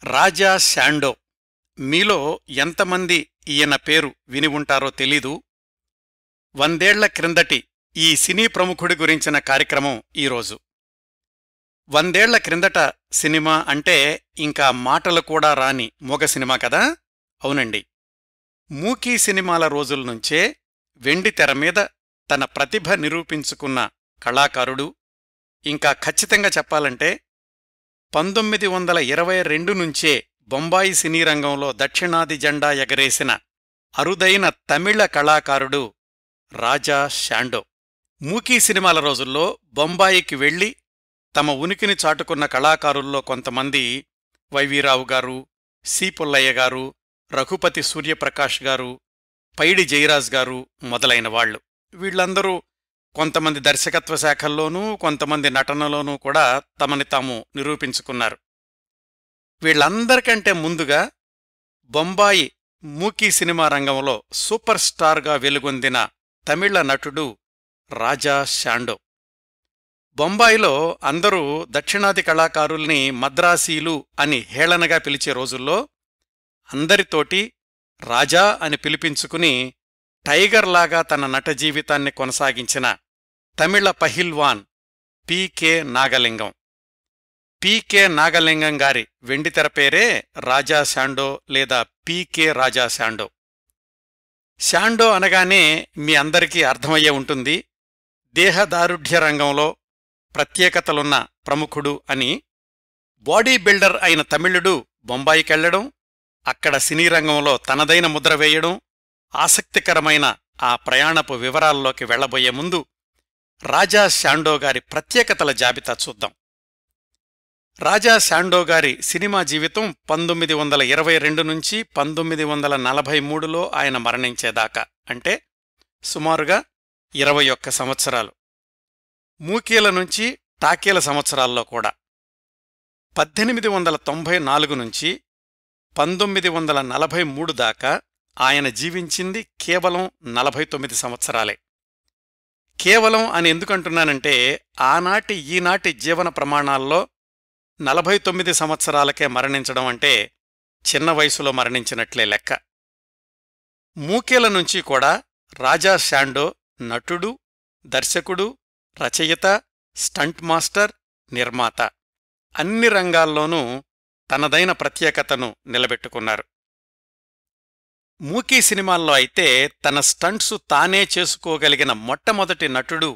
రాజా Sandow. మీలో ఎంతమంది ఈయన పేరు విని ఉంటారో తెలీదు. 100 ఏళ్ల క్రిందటి ఈ సినీ ప్రముఖుడి గురించిన కార్యక్రమం ఈరోజు. 100 ఏళ్ల క్రిందట సినిమా అంటే ఇంకా మాటలు కూడా రాని మొగ సినిమా కదా? అవునండి. మూకీ సినిమాల రోజుల్నుంచే వెండి తెరమీద తన ప్రతిభ నిరూపించుకున్న కళాకారుడు. ఇంకా ఖచ్చితంగా చెప్పాలంటే 1922 నుంచే బొంబాయి సినీ రంగంలో దక్షిణాది జెండా ఎగరేసిన అరుదైన తమిళ కళాకారుడు రాజా శాండో. మూకీ సినిమాల రోజుల్లో బొంబాయికి వెళ్లి తమ ఉనికిని చాటుకున్న కళాకారుల్లో కొంతమంది వైవీరావు గారు, సి పుల్లయ్య గారు, రఘుపతి సూర్యప్రకాష్ గారు, పైడి జయరాజ్ గారు మొదలైనవాళ్లు. వీళ్లందరూ కొంతమంది దర్శకత్వ శాఖల్లోనూ కొంతమంది నటనలోనూ కూడా తమని తాము నిరూపించుకున్నారు. వీళ్లందరికంటే ముందుగా బొంబాయి మూకీ సినిమా రంగంలో సూపర్ స్టార్గా వెలుగొందిన తమిళ నటుడు రాజా శాండో. బొంబాయిలో అందరూ దక్షిణాది కళాకారుల్ని మద్రాసీలు అని హేళనగా పిలిచే రోజుల్లో అందరితోటి రాజా అని పిలిపించుకుని టైగర్లాగా తన నట జీవితాన్ని కొనసాగించిన తమిళ పహిల్వాన్ పి.కె. నాగలింగం. పి.కె. నాగలింగం గారి వెండితెర పేరే రాజా శాండో లేదా పి.కె. రాజా శాండో. శాండో అనగానే మీ అందరికీ అర్థమయ్యే ఉంటుంది, దేహదారుఢ్య రంగంలో ప్రత్యేకతలున్న ప్రముఖుడు అని. బాడీ బిల్డర్ అయిన తమిళుడు బొంబాయికెళ్లడం, అక్కడ సినీ రంగంలో తనదైన ముద్ర వేయడం. ఆసక్తికరమైన ఆ ప్రయాణపు వివరాల్లోకి వెళ్లబోయే ముందు రాజా శాండో గారి ప్రత్యేకతల జాబితా చూద్దాం. రాజా శాండో గారి సినిమా జీవితం 1922 నుంచి 1943లో ఆయన మరణించేదాకా, అంటే సుమారుగా 21 సంవత్సరాలు. మూకీల నుంచి టాకీల సంవత్సరాల్లో కూడా. 1894 నుంచి 1943 దాకా ఆయన జీవించింది కేవలం 49 సంవత్సరాలే. కేవలం అని ఎందుకంటున్నానంటే ఆనాటి ఈనాటి జీవన ప్రమాణాల్లో 49 సంవత్సరాలకే మరణించడం అంటే చిన్న వయసులో మరణించినట్లే లెక్క. మూకీల నుంచి కూడా రాజా శాండో నటుడు, దర్శకుడు, రచయిత, స్టంట్ మాస్టర్, నిర్మాత అన్ని రంగాల్లోనూ తనదైన ప్రత్యేకతను నిలబెట్టుకున్నారు. మూకీ సినిమాల్లో అయితే తన స్టంట్సు తానే చేసుకోగలిగిన మొట్టమొదటి నటుడు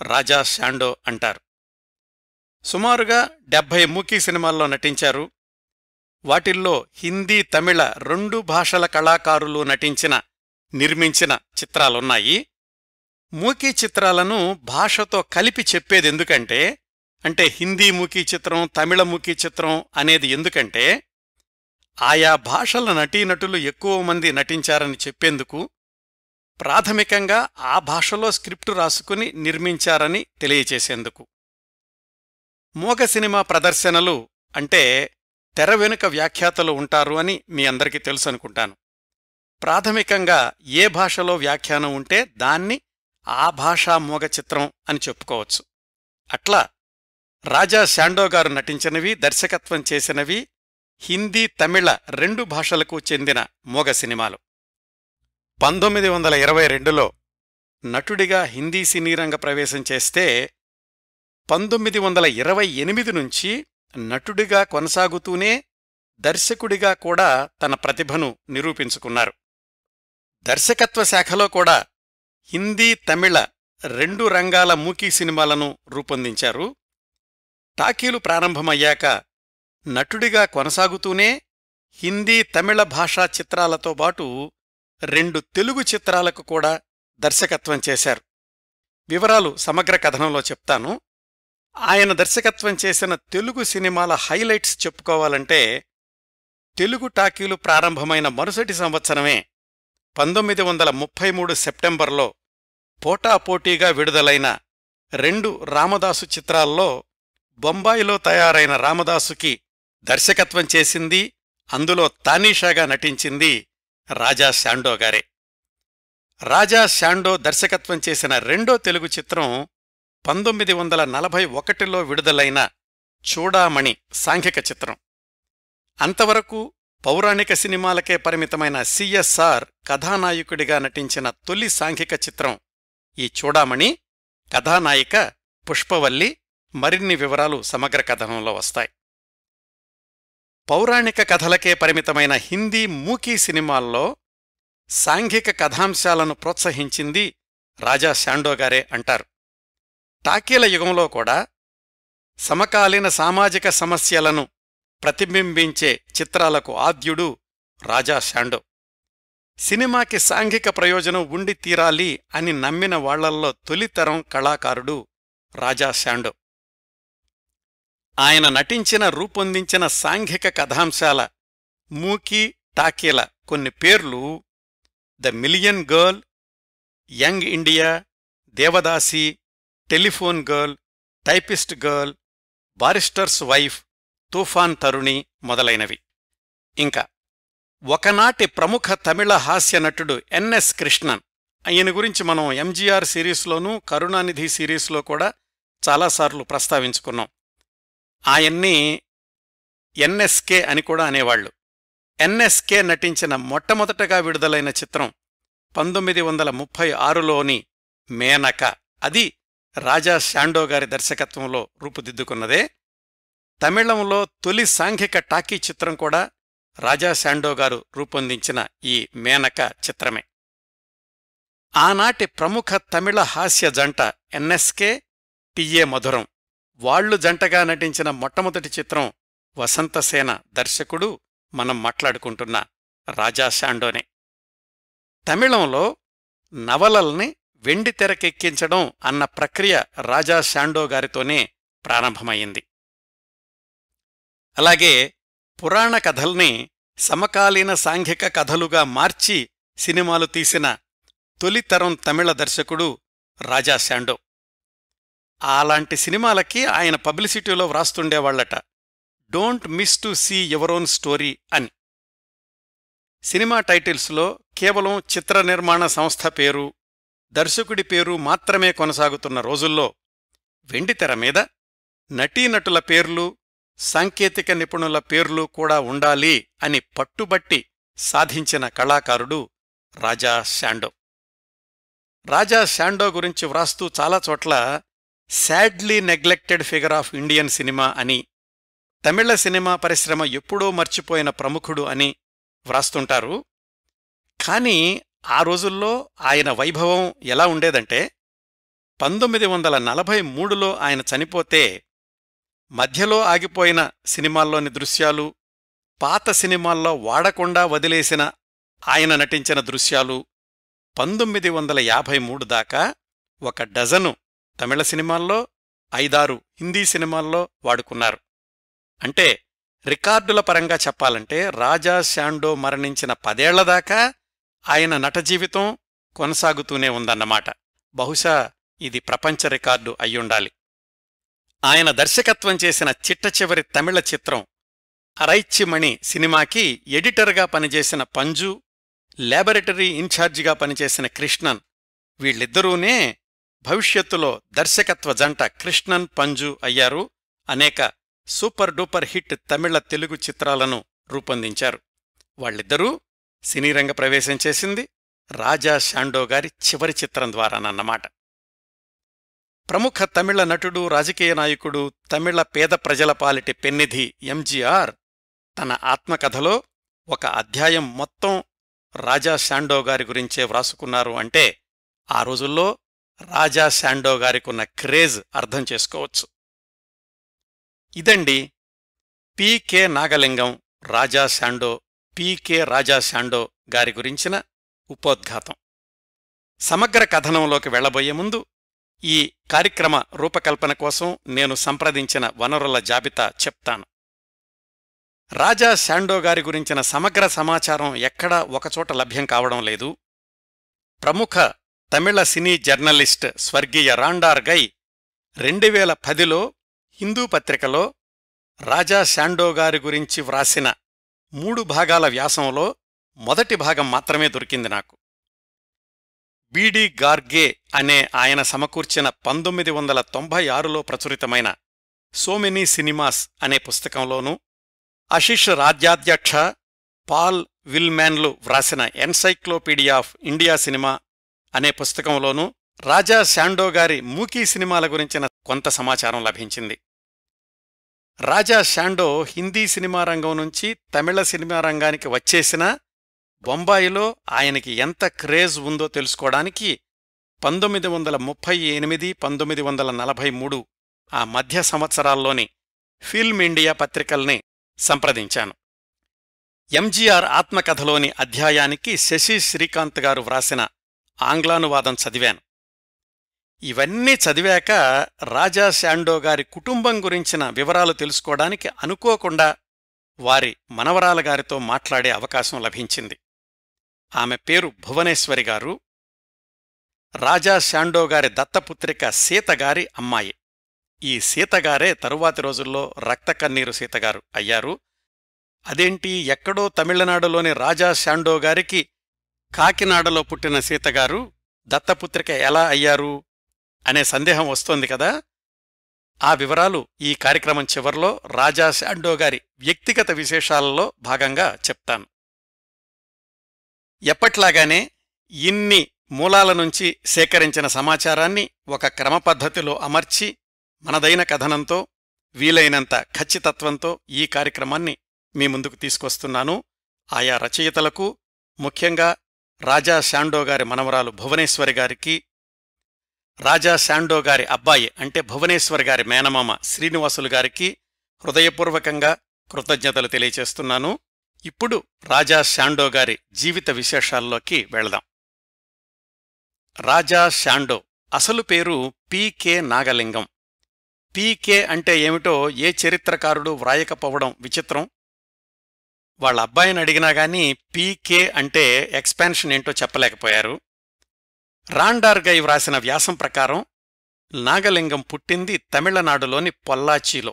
రాజా శాండో అంటారు. సుమారుగా 70 మూకీ సినిమాల్లో నటించారు. వాటిల్లో హిందీ, తమిళ 2 భాషల కళాకారులు నటించిన, నిర్మించిన చిత్రాలున్నాయి. మూకీ చిత్రాలను భాషతో కలిపి చెప్పేదెందుకంటే, అంటే హిందీ మూకీ చిత్రం, తమిళ మూకీ చిత్రం అనేది ఎందుకంటే, ఆయా భాషల నటీనటులు ఎక్కువ మంది నటించారని చెప్పేందుకు, ప్రాథమికంగా ఆ భాషలో స్క్రిప్టు రాసుకుని నిర్మించారని తెలియచేసేందుకు. మూగ సినిమా ప్రదర్శనలు అంటే తెర వెనుక వ్యాఖ్యాతలు ఉంటారు అని మీ అందరికీ తెలుసనుకుంటాను. ప్రాథమికంగా ఏ భాషలో వ్యాఖ్యానం ఉంటే దాన్ని ఆ భాషా మూగ చిత్రం అని చెప్పుకోవచ్చు. అట్లా రాజా శాండో గారు నటించినవి, దర్శకత్వం చేసినవి హిందీ, తమిళ 2 భాషలకు చెందిన మూగ సినిమాలు. 1922లో నటుడిగా హిందీ సినీ రంగ ప్రవేశం చేస్తే 1928 నుంచి నటుడిగా కొనసాగుతూనే దర్శకుడిగా కూడా తన ప్రతిభను నిరూపించుకున్నారు. దర్శకత్వ శాఖలో కూడా హిందీ, తమిళ 2 రంగాల మూకీ సినిమాలను రూపొందించారు. టాకీలు ప్రారంభమయ్యాక నటుడిగా కొనసాగుతూనే హిందీ, తమిళ భాషా చిత్రాలతో పాటు 2 తెలుగు చిత్రాలకు కూడా దర్శకత్వం చేశారు. వివరాలు సమగ్ర కథనంలో చెప్తాను. ఆయన దర్శకత్వం చేసిన తెలుగు సినిమాల హైలైట్స్ చెప్పుకోవాలంటే, తెలుగు టాకీలు ప్రారంభమైన మరుసటి సంవత్సరమే 1933 సెప్టెంబర్లో పోటాపోటీగా విడుదలైన 2 రామదాసు చిత్రాల్లో బొంబాయిలో తయారైన రామదాసుకి దర్శకత్వం చేసింది, అందులో తానీషాగా నటించింది రాజా శాండో గారే. రాజా శాండో దర్శకత్వం చేసిన 2వ తెలుగు చిత్రం 1941లో విడుదలైన చూడామణి సాంఘిక చిత్రం. అంతవరకు పౌరాణిక సినిమాలకే పరిమితమైన సిఎస్ఆర్ కథానాయకుడిగా నటించిన తొలి సాంఘిక చిత్రం ఈ చూడామణి. కథానాయిక పుష్పవల్లి. మరిన్ని వివరాలు సమగ్ర కథనంలో వస్తాయి. పౌరాణిక కథలకే పరిమితమైన హిందీ మూకీ సినిమాల్లో సాంఘిక కథాంశాలను ప్రోత్సహించింది రాజా శాండోగారే అంటారు. టాకీల యుగంలో కూడా సమకాలీన సామాజిక సమస్యలను ప్రతిబింబించే చిత్రాలకు ఆద్యుడు రాజా శాండో. సినిమాకి సాంఘిక ప్రయోజనం ఉండి తీరాలి అని నమ్మిన వాళ్లల్లో తొలితరం కళాకారుడు రాజా శాండో. ఆయన నటించిన రూపొందించిన సాంఘిక కథాంశాల మూకీ టాకీల కొన్ని పేర్లు the million girl, young India, Devadasi, telephone girl, typist girl, barrister's wife, Toofan Taruni మొదలైనవి. ఇంకా ఒకనాటి ప్రముఖ తమిళ హాస్య నటుడు ఎన్ఎస్ కృష్ణన్. ఆయన గురించి మనం ఎంజీఆర్ సిరీస్లోనూ కరుణానిధి సిరీస్లో కూడా చాలాసార్లు ప్రస్తావించుకున్నాం. ఆయన్ని ఎన్ఎస్కే అని కూడా అనేవాళ్లు. ఎన్ఎస్కే నటించిన మొట్టమొదటగా విడుదలైన చిత్రం 1936లోని మేనక. అది రాజా శాండోగారి దర్శకత్వంలో రూపుదిద్దుకున్నదే. తమిళంలో తొలి సాంఘిక టాకీ చిత్రం కూడా రాజా శాండోగారు రూపొందించిన ఈ మేనక చిత్రమే. ఆనాటి ప్రముఖ తమిళ హాస్య జంట ఎన్ఎస్కే, టిఏ మధురం. వాళ్లు జంటగా నటించిన మొట్టమొదటి చిత్రం వసంతసేన దర్శకుడు మనం మాట్లాడుకుంటున్న రాజా శాండోనే. తమిళంలో నవలల్ని వెండితెరకెక్కించడం అన్న ప్రక్రియ రాజా శాండోగారితోనే ప్రారంభమయ్యింది. అలాగే పురాణ కథల్ని సమకాలీన సాంఘిక కథలుగా మార్చి సినిమాలు తీసిన తొలితరం తమిళ దర్శకుడు రాజా శాండో. అలాంటి సినిమాలకి ఆయన పబ్లిసిటీలో వ్రాస్తుండేవాళ్లట, don't miss to see your own story అని. సినిమా టైటిల్స్లో కేవలం చిత్ర నిర్మాణ సంస్థ పేరు, దర్శకుడి పేరు మాత్రమే కొనసాగుతున్న రోజుల్లో వెండితెర మీద నటీనటుల పేర్లు, సాంకేతిక నిపుణుల పేర్లు కూడా ఉండాలి అని పట్టుబట్టి సాధించిన కళాకారుడు రాజా శాండో. రాజా శాండో గురించి వ్రాస్తూ చాలా చోట్ల sadly neglected figure of Indian cinema అని, తమిళ సినిమా పరిశ్రమ ఎప్పుడో మర్చిపోయిన ప్రముఖుడు అని వ్రాస్తుంటారు. కాని ఆ రోజుల్లో ఆయన వైభవం ఎలా ఉండేదంటే, 1943లో ఆయన చనిపోతే మధ్యలో ఆగిపోయిన సినిమాల్లోని దృశ్యాలు, పాత సినిమాల్లో వాడకుండా వదిలేసిన ఆయన నటించిన దృశ్యాలు 1953 దాకా 1 డజను తమిళ సినిమాల్లో, 5-6 హిందీ సినిమాల్లో వాడుకున్నారు. అంటే రికార్డుల పరంగా చెప్పాలంటే రాజా శాండో మరణించిన 10 ఏళ్లదాకా ఆయన నట జీవితం కొనసాగుతూనే ఉందన్నమాట. బహుశా ఇది ప్రపంచ రికార్డు అయ్యుండాలి. ఆయన దర్శకత్వం చేసిన చిట్టచివరి తమిళ చిత్రం అరైచ్చిమణి సినిమాకి ఎడిటర్గా పనిచేసిన పంజు, ల్యాబొరేటరీ ఇన్ఛార్జిగా పనిచేసిన కృష్ణన్, వీళ్ళిద్దరూనే భవిష్యత్తులో దర్శకత్వ జంట కృష్ణన్ పంజు అయ్యారు. అనేక సూపర్ డూపర్ హిట్ తమిళ తెలుగు చిత్రాలను రూపొందించారు. వాళ్ళిద్దరూ సినీరంగ ప్రవేశం చేసింది రాజా శాండోగారి చివరి చిత్రం ద్వారానన్నమాట. ప్రముఖ తమిళ నటుడు, రాజకీయ నాయకుడు, తమిళ పేద ప్రజల పాలిటి పెన్నిధి ఎంజీఆర్ తన ఆత్మకథలో 1 అధ్యాయం మొత్తం రాజా శాండోగారి గురించే వ్రాసుకున్నారు. అంటే ఆ రోజుల్లో రాజా శాండోగారికున్న క్రేజ్ అర్థం చేసుకోవచ్చు. ఇదండి పీకే నాగలింగం రాజా శాండో, పీకే రాజా శాండో గారి గురించిన ఉపోద్ఘాతం. సమగ్ర కథనంలోకి వెళ్లబోయే ముందు ఈ కార్యక్రమ రూపకల్పన కోసం నేను సంప్రదించిన వనరుల జాబితా చెప్తాను. రాజా శాండో గారి గురించిన సమగ్ర సమాచారం ఎక్కడా ఒకచోట లభ్యం కావడం లేదు. ప్రముఖ తమిళ సినీ జర్నలిస్ట్ స్వర్గీయ రాండార్ గై 2010లో హిందూ పత్రికలో రాజా శాండో గారి గురించి వ్రాసిన 3 భాగాల వ్యాసంలో మొదటి భాగం మాత్రమే దొరికింది నాకు. బీడి గార్గే అనే ఆయన సమకూర్చిన 1996లో ప్రచురితమైన సో మెనీ సినిమాస్ అనే పుస్తకంలోనూ, ఆశిష్ రాజ్యాధ్యక్ష పాల్ విల్మ్యాన్లు వ్రాసిన ఎన్సైక్లోపీడియా ఆఫ్ ఇండియా సినిమా అనే పుస్తకంలోనూ రాజా శాండో గారి మూకీ సినిమాల గురించిన కొంత సమాచారం లభించింది. రాజా శాండో హిందీ సినిమా రంగం నుంచి తమిళ సినిమా రంగానికి వచ్చేసినా బొంబాయిలో ఆయనకి ఎంత క్రేజ్ ఉందో తెలుసుకోవడానికి 1938, 1943 ఆ మధ్య సంవత్సరాల్లోని ఫిల్మ్ ఇండియా పత్రికల్ని సంప్రదించాను. ఎంజీఆర్ ఆత్మకథలోని అధ్యాయానికి శశి శ్రీకాంత్ గారు వ్రాసిన ఆంగ్లానువాదం చదివాను. ఇవన్నీ చదివాక రాజా శాండో గారి కుటుంబం గురించిన వివరాలు తెలుసుకోవడానికి అనుకోకుండా వారి మనవరాల గారితో మాట్లాడే అవకాశం లభించింది. ఆమె పేరు భువనేశ్వరి గారు. రాజా శాండో గారి దత్తపుత్రిక సీతగారి అమ్మాయి. ఈ సీతగారే తరువాతి రోజుల్లో రక్తకన్నీరు సీతగారు అయ్యారు. అదేంటి, ఎక్కడో తమిళనాడులోని రాజా శాండో గారికి కాకినాడలో పుట్టిన సీతగారు దత్తపుత్రిక ఎలా అయ్యారు అనే సందేహం వస్తోంది కదా. ఆ వివరాలు ఈ కార్యక్రమం చివర్లో రాజా శాండో గారి వ్యక్తిగత విశేషాలలో భాగంగా చెప్తాను. ఎప్పట్లాగానే ఇన్ని మూలాల నుంచి సేకరించిన సమాచారాన్ని ఒక క్రమపద్ధతిలో అమర్చి మనదైన కథనంతో వీలైనంత ఖచ్చితత్వంతో ఈ కార్యక్రమాన్ని మీ ముందుకు తీసుకొస్తున్నాను. ఆయా రచయితలకు, ముఖ్యంగా రాజా శాండో గారి మనవరాలు భువనేశ్వరి గారికి, రాజా శాండో గారి అబ్బాయి అంటే భువనేశ్వరి గారి మేనమామ శ్రీనివాసులు గారికి హృదయపూర్వకంగా కృతజ్ఞతలు తెలియచేస్తున్నాను. ఇప్పుడు రాజా శాండో గారి జీవిత విశేషాల్లోకి వెళదాం. రాజా శాండో అసలు పేరు పీకే నాగలింగం. పీకే అంటే ఏమిటో ఏ చరిత్రకారుడు వ్రాయకపోవడం విచిత్రం. వాళ్ళ అబ్బాయిని అడిగినాగాని పీకే అంటే ఎక్స్పాన్షన్ ఏంటో చెప్పలేకపోయారు. రాండార్గై వ్రాసిన వ్యాసం ప్రకారం నాగలింగం పుట్టింది తమిళనాడులోని పొల్లాచిలో.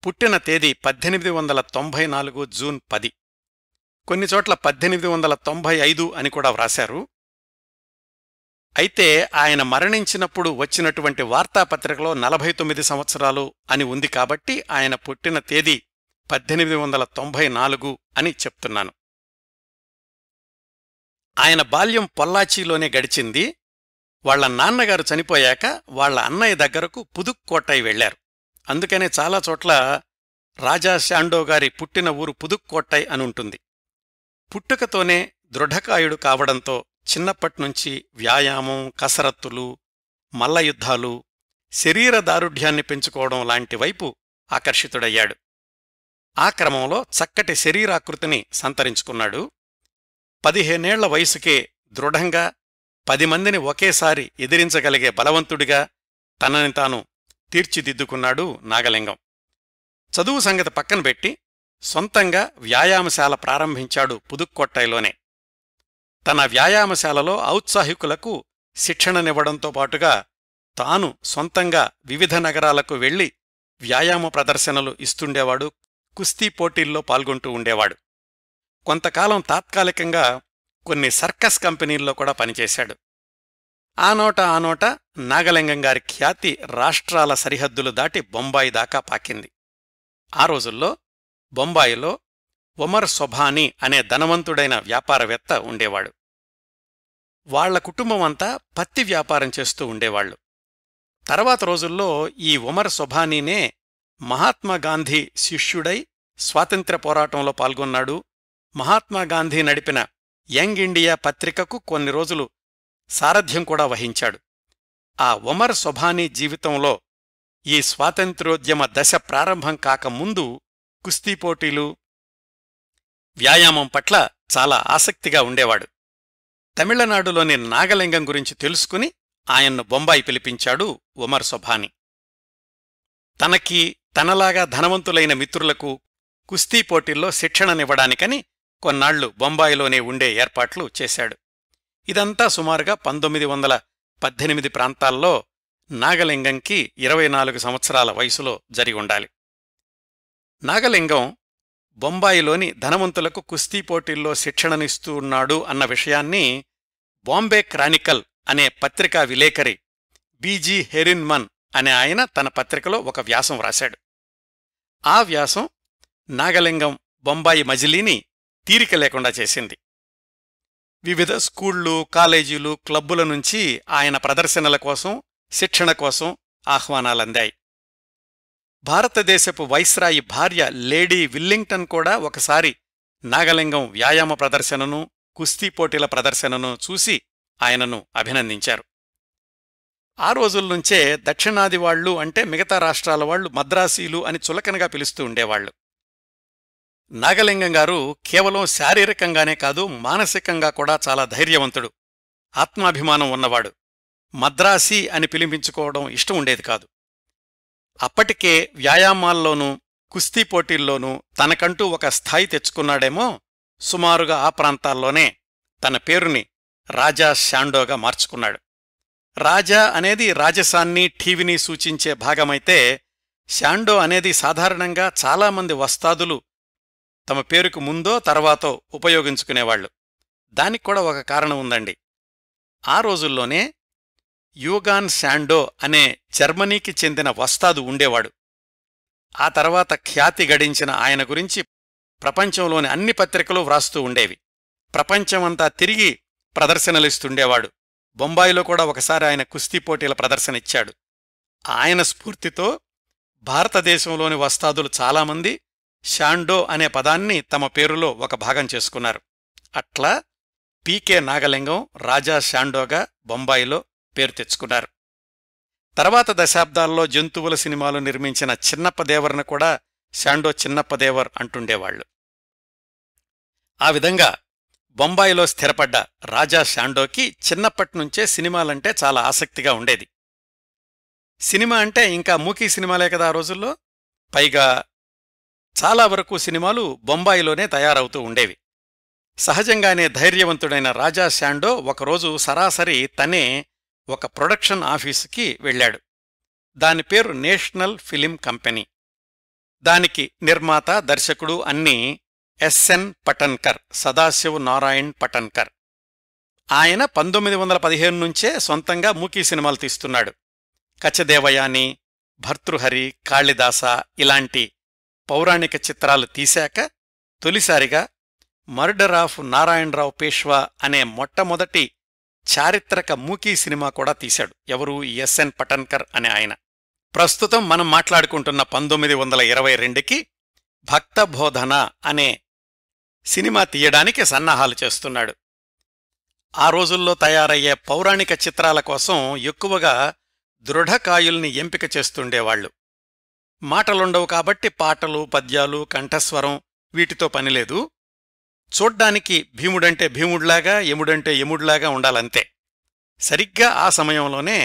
పుట్టిన తేదీ 1894 జూన్ 10. కొన్ని చోట్ల 1895 అని కూడా వ్రాశారు. అయితే ఆయన మరణించినప్పుడు వచ్చినటువంటి వార్తాపత్రికలో 49 సంవత్సరాలు అని ఉంది కాబట్టి ఆయన పుట్టిన తేదీ 1894 అని చెప్తున్నాను. ఆయన బాల్యం పొల్లాచిలోనే గడిచింది. వాళ్ల నాన్నగారు చనిపోయాక వాళ్ల అన్నయ్య దగ్గరకు పుదుక్కోట్టై వెళ్లారు. అందుకనే చాలా చోట్ల రాజా శాండో గారి పుట్టిన ఊరు పుదుక్కోట్టై అనుంటుంది. పుట్టుకతోనే దృఢకాయుడు కావడంతో చిన్నప్పట్నుంచి వ్యాయామం, కసరత్తులు, మల్లయుద్ధాలు, శరీర దారుఢ్యాన్ని పెంచుకోవడం లాంటి వైపు ఆకర్షితుడయ్యాడు. ఆ క్రమంలో చక్కటి శరీరాకృతిని సంతరించుకున్నాడు. 15 ఏళ్ల వయసుకే దృఢంగా 10 మందిని ఒకేసారి ఎదిరించగలిగే బలవంతుడిగా తనని తాను తీర్చిదిద్దుకున్నాడు నాగలింగం. చదువు సంగతి పక్కనబెట్టి సొంతంగా వ్యాయామశాల ప్రారంభించాడు పుదుక్కోట్టైలోనే. తన వ్యాయామశాలలో ఔత్సాహికులకు శిక్షణనివ్వడంతో పాటుగా తాను సొంతంగా వివిధ నగరాలకు వెళ్లి వ్యాయామ ప్రదర్శనలు ఇస్తుండేవాడు. కుస్తీ పోటీల్లో పాల్గొంటూ ఉండేవాడు. కొంతకాలం తాత్కాలికంగా కొన్ని సర్కస్ కంపెనీల్లో కూడా పనిచేశాడు. ఆ నోట నాగలింగం గారి ఖ్యాతి రాష్ట్రాల సరిహద్దులు దాటి బొంబాయి దాకా పాకింది. ఆ రోజుల్లో బొంబాయిలో ఒమర్ సొభానీ అనే ధనవంతుడైన వ్యాపారవేత్త ఉండేవాడు. వాళ్ల కుటుంబమంతా పత్తి వ్యాపారం చేస్తూ ఉండేవాళ్లు. తర్వాత రోజుల్లో ఈ ఒమర్ సొభానీనే మహాత్మాగాంధీ శిష్యుడై స్వాతంత్ర్య పోరాటంలో పాల్గొన్నాడు. మహాత్మాగాంధీ నడిపిన యంగ్ ఇండియా పత్రికకు కొన్ని రోజులు సారథ్యం కూడా వహించాడు. ఆ ఒమర్ సొభానీ జీవితంలో ఈ స్వాతంత్ర్యోద్యమ దశ ప్రారంభం కాకముందు కుస్తీ పోటీలు, వ్యాయామం పట్ల చాలా ఆసక్తిగా ఉండేవాడు. తమిళనాడులోని నాగలింగం గురించి తెలుసుకుని ఆయన్ను బొంబాయి పిలిపించాడు ఒమర్ సొభానీ. తనకి తనలాగా ధనవంతులైన మిత్రులకు కుస్తీ పోటీల్లో శిక్షణనివ్వడానికని కొన్నాళ్లు బొంబాయిలోనే ఉండే ఏర్పాట్లు చేశాడు. ఇదంతా సుమారుగా 1918 ప్రాంతాల్లో నాగలింగంకి 24 సంవత్సరాల వయసులో జరిగుండాలి. నాగలింగం బొంబాయిలోని ధనవంతులకు కుస్తీ పోటీల్లో శిక్షణనిస్తూ ఉన్నాడు అన్న విషయాన్ని బాంబే క్రానికల్ అనే పత్రికా విలేకరి బీజీ హెరిన్మన్ అనే ఆయన తన పత్రికలో ఒక వ్యాసం వ్రాశాడు. ఆ వ్యాసం నాగలింగం బొంబాయి మజిలీని తీరిక లేకుండా చేసింది. వివిధ స్కూళ్ళు, కాలేజీలు, క్లబ్బుల నుంచి ఆయన ప్రదర్శనల కోసం, శిక్షణ కోసం ఆహ్వానాలందాయి. భారతదేశపు వైస్రాయి భార్య లేడీ విల్లింగ్టన్ కూడా ఒకసారి నాగలింగం వ్యాయామ ప్రదర్శనను, కుస్తీ పోటీల ప్రదర్శనను చూసి ఆయనను అభినందించారు. ఆ రోజుల్నుంచే దక్షిణాది వాళ్లు అంటే మిగతా రాష్ట్రాల వాళ్లు మద్రాసీలు అని చులకనగా పిలుస్తూ ఉండేవాళ్లు. నాగలింగం గారు కేవలం శారీరకంగానే కాదు, మానసికంగా కూడా చాలా ధైర్యవంతుడు, ఆత్మాభిమానం ఉన్నవాడు. మద్రాసీ అని పిలిపించుకోవడం ఇష్టం ఉండేది కాదు. అప్పటికే వ్యాయామాల్లోనూ, కుస్తీ పోటీల్లోనూ తనకంటూ ఒక స్థాయి తెచ్చుకున్నాడేమో. సుమారుగా ఆ ప్రాంతాల్లోనే తన పేరుని రాజా శాండోగా మార్చుకున్నాడు. రాజా అనేది రాజసాన్ని, ఠీవిని సూచించే భాగమైతే, శాండో అనేది సాధారణంగా చాలామంది వస్తాదులు తమ పేరుకు ముందో తర్వాతో ఉపయోగించుకునేవాళ్లు. దానికి కూడా ఒక కారణం ఉందండి. ఆ రోజుల్లోనే యూగాన్ శాండో అనే జర్మనీకి చెందిన వస్తాదు ఉండేవాడు. ఆ తర్వాత ఖ్యాతి గడించిన ఆయన గురించి ప్రపంచంలోని అన్ని పత్రికలు వ్రాస్తూ ఉండేవి. ప్రపంచమంతా తిరిగి ప్రదర్శనలిస్తుండేవాడు. బొంబాయిలో కూడా ఒకసారి ఆయన కుస్తీ పోటీల ప్రదర్శన ఇచ్చాడు. ఆయన స్ఫూర్తితో భారతదేశంలోని వస్తాదులు చాలామంది శాండో అనే పదాన్ని తమ పేరులో ఒక భాగం చేసుకున్నారు. అట్లా పీకే నాగలింగం రాజా శాండోగా బొంబాయిలో పేరు తెచ్చుకున్నారు. తర్వాత దశాబ్దాల్లో జంతువుల సినిమాలు నిర్మించిన చిన్నప్పదేవర్ను కూడా శాండో చిన్నప్పదేవర్ అంటుండేవాళ్లు. ఆ విధంగా బొంబాయిలో స్థిరపడ్డ రాజా శాండోకి చిన్నప్పట్నుంచే సినిమాలంటే చాలా ఆసక్తిగా ఉండేది. సినిమా అంటే ఇంకా మూకీ సినిమాలే కదా ఆ రోజుల్లో. పైగా చాలా వరకు సినిమాలు బొంబాయిలోనే తయారవుతూ ఉండేవి. సహజంగానే ధైర్యవంతుడైన రాజా శాండో ఒకరోజు సరాసరి తనే ఒక ప్రొడక్షన్ ఆఫీసుకి వెళ్లాడు. దాని పేరు నేషనల్ ఫిలిం కంపెనీ. దానికి నిర్మాత, దర్శకుడు అన్నీ ఎస్ఎన్ పటన్కర్, సదాశివ్ నారాయణ్ పటన్కర్. ఆయన 1915 నుంచే సొంతంగా మూకీ సినిమాలు తీస్తున్నాడు. కచదేవయాని, భర్తృహరి, కాళిదాస ఇలాంటి పౌరాణిక చిత్రాలు తీశాక తొలిసారిగా మర్డర్ ఆఫ్ నారాయణరావు పేష్వా అనే మొట్టమొదటి చారిత్రక మూకీ సినిమా కూడా తీశాడు. ఎవరు? ఎస్ఎన్ పటన్కర్ అనే ఆయన. ప్రస్తుతం మనం మాట్లాడుకుంటున్న 1922కి భక్తబోధన అనే సినిమా తీయడానికి సన్నాహాలు చేస్తున్నాడు. ఆ రోజుల్లో తయారయ్యే పౌరాణిక చిత్రాల కోసం ఎక్కువగా దృఢకాయుల్ని ఎంపిక చేస్తుండేవాళ్లు. మాటలుండవు కాబట్టి పాటలు, పద్యాలు, కంఠస్వరం వీటితో పనిలేదు. చూడ్డానికి భీముడంటే భీముడ్లాగా, యముడంటే యముడ్లాగా ఉండాలంతే. సరిగ్గా ఆ సమయంలోనే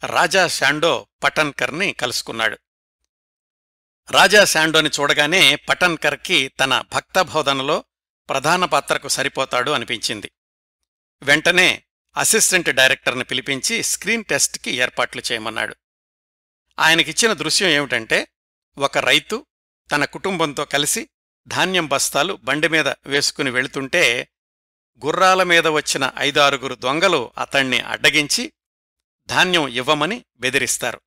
రాజా శాండో పటన్కర్ని కలుసుకున్నాడు. రాజా శాండోని చూడగానే పటన్కర్కి తన భక్తబోధనలో ప్రధాన పాత్రకు సరిపోతాడు అనిపించింది. వెంటనే అసిస్టెంట్ డైరెక్టర్ని పిలిపించి స్క్రీన్ టెస్ట్కి ఏర్పాట్లు చేయమన్నాడు. ఆయనకిచ్చిన దృశ్యం ఏమిటంటే, ఒక రైతు తన కుటుంబంతో కలిసి ధాన్యం బస్తాలు బండిమీద వేసుకుని వెళుతుంటే గుర్రాల మీద వచ్చిన 5-6 దొంగలు అతణ్ణి అడ్డగించి ధాన్యం ఇవ్వమని బెదిరిస్తారు.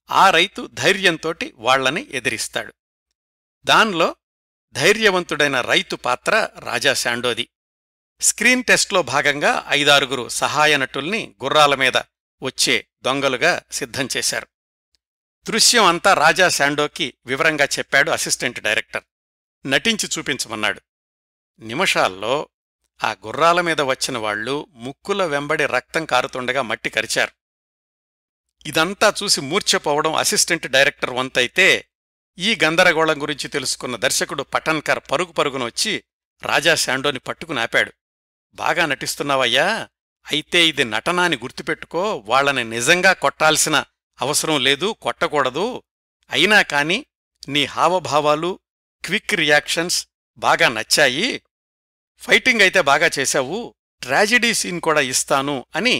ఆ రైతు ధైర్యంతోటి వాళ్లని ఎదిరిస్తాడు. దానిలో ధైర్యవంతుడైన రైతు పాత్ర రాజా శాండోది. స్క్రీన్ టెస్ట్లో భాగంగా 5-6 సహాయ నటుల్ని గుర్రాల మీద వచ్చే దొంగలుగా సిద్ధం చేశారు. దృశ్యం అంతా రాజా శాండోకి వివరంగా చెప్పాడు అసిస్టెంట్ డైరెక్టర్. నటించి చూపించమన్నాడు. నిమిషాల్లో ఆ గుర్రాల మీద వచ్చిన వాళ్లు ముక్కుల వెంబడి రక్తం కారుతుండగా మట్టి కరిచారు. ఇదంతా చూసి మూర్ఛపోవడం అసిస్టెంట్ డైరెక్టర్ వంతైతే, ఈ గందరగోళం గురించి తెలుసుకున్న దర్శకుడు పటన్కర్ పరుగు పరుగున వచ్చి రాజా శాండోని పట్టుకుని ఆపాడు. బాగా నటిస్తున్నావయ్యా, అయితే ఇది నటనాని గుర్తుపెట్టుకో, వాళ్లని నిజంగా కొట్టాల్సిన అవసరం లేదు, కొట్టకూడదు. అయినా కాని నీ హావభావాలు, క్విక్ రియాక్షన్స్ బాగా నచ్చాయి. ఫైటింగ్ అయితే బాగా చేశావు, ట్రాజిడీ సీన్ కూడా ఇస్తాను అని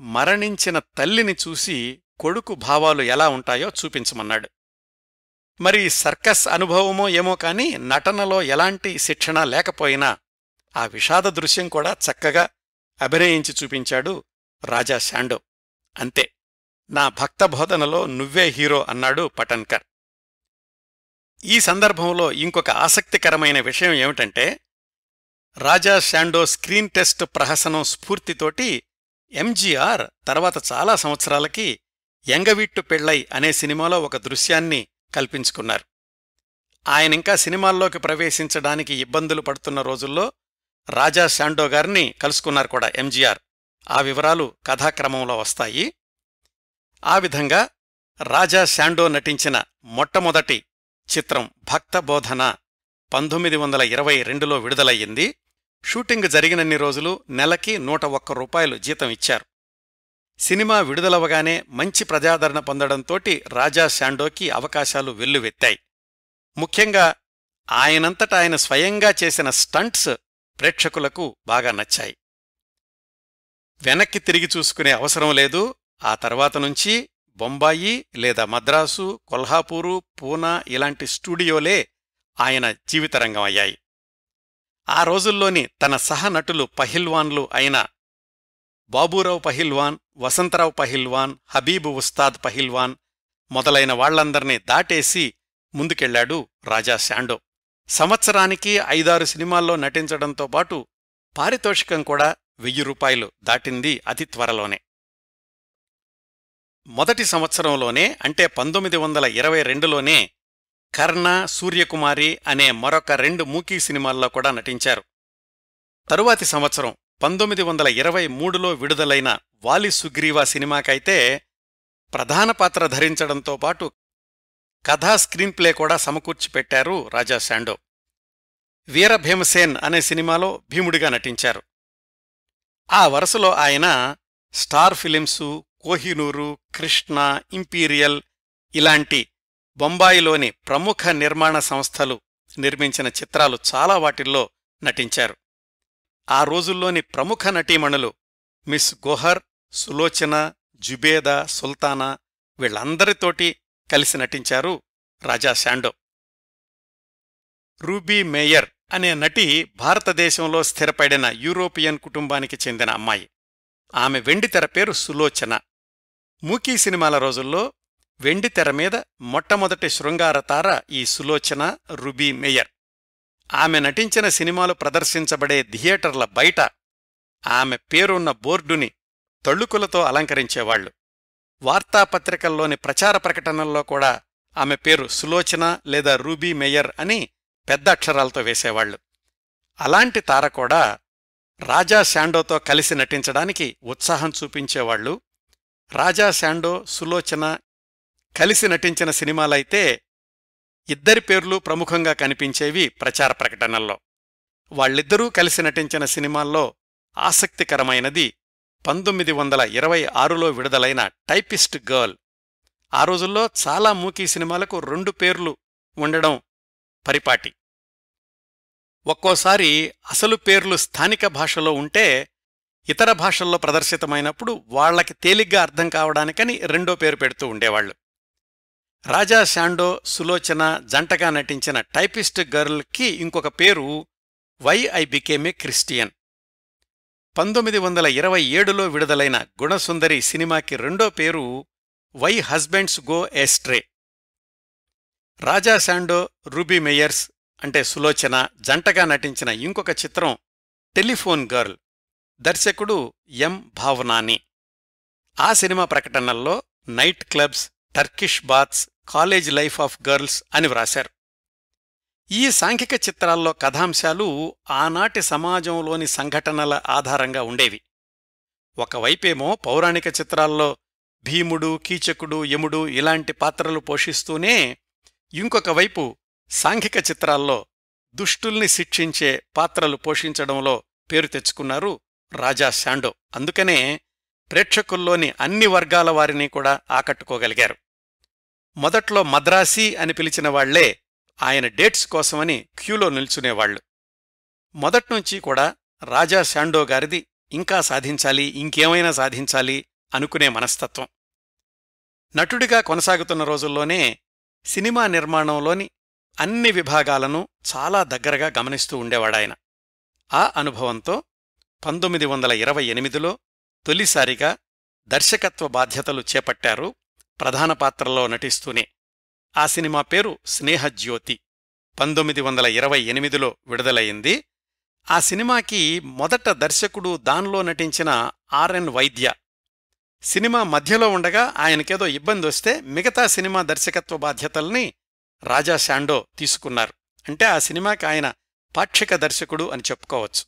మరణించిన తల్లిని చూసి కొడుకు భావాలు ఎలా ఉంటాయో చూపించమన్నాడు. మరి సర్కస్ అనుభవమో ఏమో కాని నటనలో ఎలాంటి శిక్షణ లేకపోయినా ఆ విషాద దృశ్యం కూడా చక్కగా అభినయించి చూపించాడు రాజా శాండో. అంతే, నా భక్తబోధనలో నువ్వే హీరో అన్నాడు పటన్కర్. ఈ సందర్భంలో ఇంకొక ఆసక్తికరమైన విషయం ఏమిటంటే, రాజా శాండో స్క్రీన్ టెస్ట్ ప్రహసనం స్ఫూర్తితోటి ఎంజీఆర్ తర్వాత చాలా సంవత్సరాలకి ఎంగవీట్టు పెళ్ళై అనే సినిమాలో ఒక దృశ్యాన్ని కల్పించుకున్నారు. ఆయనింకా సినిమాల్లోకి ప్రవేశించడానికి ఇబ్బందులు పడుతున్న రోజుల్లో రాజా శాండో గారిని కలుసుకున్నారు కూడా ఎంజీఆర్. ఆ వివరాలు కథాక్రమంలో వస్తాయి. ఆ విధంగా రాజా శాండో నటించిన మొట్టమొదటి చిత్రం భక్తబోధన 1922లో విడుదలయ్యింది. షూటింగ్ జరిగినన్ని రోజులు నెలకి ₹101 జీతం ఇచ్చారు. సినిమా విడుదలవగానే మంచి ప్రజాదరణ పొందడంతోటి రాజా శాండోకి అవకాశాలు వెల్లువెత్తాయి. ముఖ్యంగా ఆయనంతట ఆయన స్వయంగా చేసిన స్టంట్స్ ప్రేక్షకులకు బాగా నచ్చాయి. వెనక్కి తిరిగి చూసుకునే అవసరం లేదు. ఆ తర్వాత నుంచి బొంబాయి లేదా మద్రాసు, కొల్హాపూరు, పూనా ఇలాంటి స్టూడియోలే ఆయన జీవితరంగం అయ్యాయి. ఆ రోజుల్లోని తన సహనటులు పహిల్వాన్లు అయిన బాబూరావు పహిల్వాన్, వసంతరావు పహిల్వాన్, హబీబు ఉస్తాద్ పహిల్వాన్ మొదలైన వాళ్లందర్నీ దాటేసి ముందుకెళ్లాడు రాజా శాండో. సంవత్సరానికి 5-6 సినిమాల్లో నటించడంతో పాటు పారితోషికం కూడా ₹1000 దాటింది అతి త్వరలోనే. మొదటి సంవత్సరంలోనే అంటే 1922లోనే కర్ణ, సూర్యకుమారి అనే మరొక 2 మూకీ సినిమాల్లో కూడా నటించారు. తరువాతి సంవత్సరం 1923లో విడుదలైన వాలి సుగ్రీవా సినిమాకైతే ప్రధాన పాత్ర ధరించడంతో పాటు కథా స్క్రీన్ ప్లే కూడా సమకూర్చిపెట్టారు రాజా శాండో. వీరభీమసేన్ అనే సినిమాలో భీముడిగా నటించారు. ఆ వరుసలో ఆయన స్టార్ ఫిలింసు, కోహినూరు, కృష్ణ, ఇంపీరియల్ ఇలాంటి బొంబాయిలోని ప్రముఖ నిర్మాణ సంస్థలు నిర్మించిన చిత్రాలు చాలా వాటిల్లో నటించారు. ఆ రోజుల్లోని ప్రముఖ నటీమణులు మిస్ గోహర్, సులోచన, జుబేదా, సుల్తానా వీళ్లందరితోటి కలిసి నటించారు రాజా శాండో. రూబీ మేయర్ అనే నటి భారతదేశంలో స్థిరపడిన యూరోపియన్ కుటుంబానికి చెందిన అమ్మాయి. ఆమె వెండితెర పేరు సులోచన. మూకీ సినిమాల రోజుల్లో వెండితెర మీద మొట్టమొదటి శృంగారతార ఈ సులోచన, రూబీ మేయర్. ఆమె నటించిన సినిమాలు ప్రదర్శించబడే థియేటర్ల బయట ఆమె పేరున్న బోర్డుని తళుకులతో అలంకరించేవాళ్లు. వార్తాపత్రికల్లోని ప్రచార ప్రకటనల్లో కూడా ఆమె పేరు సులోచన లేదా రూబీ మేయర్ అని పెద్ద అక్షరాలతో వేసేవాళ్లు. అలాంటి తార కూడా రాజా శాండోతో కలిసి నటించడానికి ఉత్సాహం చూపించేవాళ్లు. రాజా శాండో, సులోచన కలిసి నటించిన సినిమాలైతే ఇద్దరి పేర్లు ప్రముఖంగా కనిపించేవి ప్రచార ప్రకటనల్లో. వాళ్ళిద్దరూ కలిసి నటించిన సినిమాల్లో ఆసక్తికరమైనది 1926లో విడుదలైన టైపిస్ట్ గర్ల్. ఆ రోజుల్లో చాలా మూకీ సినిమాలకు 2 పేర్లు ఉండడం పరిపాటి. ఒక్కోసారి అసలు పేర్లు స్థానిక భాషలో ఉంటే ఇతర భాషల్లో ప్రదర్శితమైనప్పుడు వాళ్లకి తేలిగ్గా అర్థం కావడానికని 2వ పేరు పెడుతూ ఉండేవాళ్లు. రాజా శాండో, సులోచన జంటగా నటించిన టైపిస్ట్ గర్ల్కి ఇంకొక పేరు why I became a Christian. 1927లో విడుదలైన గుణసుందరి సినిమాకి 2వ పేరు why husbands go astray. Raja Sandow, Ruby Myers అంటే సులోచన జంటగా నటించిన ఇంకొక చిత్రం టెలిఫోన్ గర్ల్. దర్శకుడు ఎం భావనాని. ఆ సినిమా ప్రకటనల్లో night clubs, Turkish baths, college life of girls అని వ్రాశారు. ఈ సాంఘిక చిత్రాల్లో కథాంశాలు ఆనాటి సమాజంలోని సంఘటనల ఆధారంగా ఉండేవి. ఒకవైపేమో పౌరాణిక చిత్రాల్లో భీముడు, కీచకుడు, యముడు ఇలాంటి పాత్రలు పోషిస్తూనే ఇంకొక వైపు సాంఘిక చిత్రాల్లో దుష్టుల్ని శిక్షించే పాత్రలు పోషించడంలో పేరు తెచ్చుకున్నారు రాజా శాండో. అందుకనే ప్రేక్షకుల్లోని అన్ని వర్గాల వారిని కూడా ఆకట్టుకోగలిగారు. మొదట్లో మద్రాసీ అని పిలిచిన వాళ్లే ఆయన డేట్స్ కోసమని క్యూలో నిల్చునేవాళ్లు. మొదట్నుంచి కూడా రాజా శాండో గారిది ఇంకా సాధించాలి, ఇంకేమైనా సాధించాలి అనుకునే మనస్తత్వం. నటుడిగా కొనసాగుతున్న రోజుల్లోనే సినిమా నిర్మాణంలోని అన్ని విభాగాలను చాలా దగ్గరగా గమనిస్తూ ఉండేవాడాయన. ఆ అనుభవంతో 1928లో తొలిసారిగా దర్శకత్వ బాధ్యతలు చేపట్టారు, ప్రధాన పాత్రలో నటిస్తూనే. ఆ సినిమా పేరు స్నేహజ్యోతి. 1928లో విడుదలయింది. ఆ సినిమాకి మొదట దర్శకుడు దానిలో నటించిన ఆర్ఎన్ వైద్య. సినిమా మధ్యలో ఉండగా ఆయనకేదో ఇబ్బందొస్తే మిగతా సినిమా దర్శకత్వ బాధ్యతల్ని రాజా శాండో తీసుకున్నారు. అంటే ఆ సినిమాకి ఆయన పాక్షిక దర్శకుడు అని చెప్పుకోవచ్చు.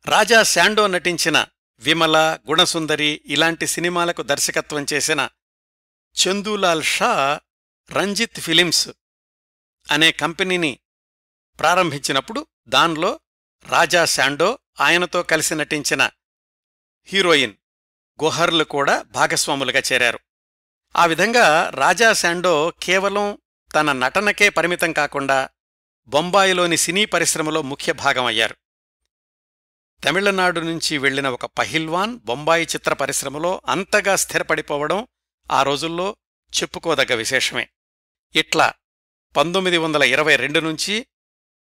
రాజా శాండో నటించిన విమల, గుణసుందరి ఇలాంటి సినిమాలకు దర్శకత్వం చేసిన చందూలాల్ షా రంజిత్ ఫిలిమ్స్ అనే కంపెనీని ప్రారంభించినప్పుడు దానిలో రాజా శాండో, ఆయనతో కలిసి నటించిన హీరోయిన్ గోహర్లు కూడా భాగస్వాములుగా చేరారు. ఆ విధంగా రాజా శాండో కేవలం తన నటనకే పరిమితం కాకుండా బొంబాయిలోని సినీ పరిశ్రమలో ముఖ్య భాగమయ్యారు. తమిళనాడు నుంచి వెళ్లిన ఒక పహిల్వాన్ బొంబాయి చిత్ర పరిశ్రమలో అంతగా స్థిరపడిపోవడం ఆ రోజుల్లో చెప్పుకోదగ్గ విశేషమే. ఇట్లా 1922 నుంచి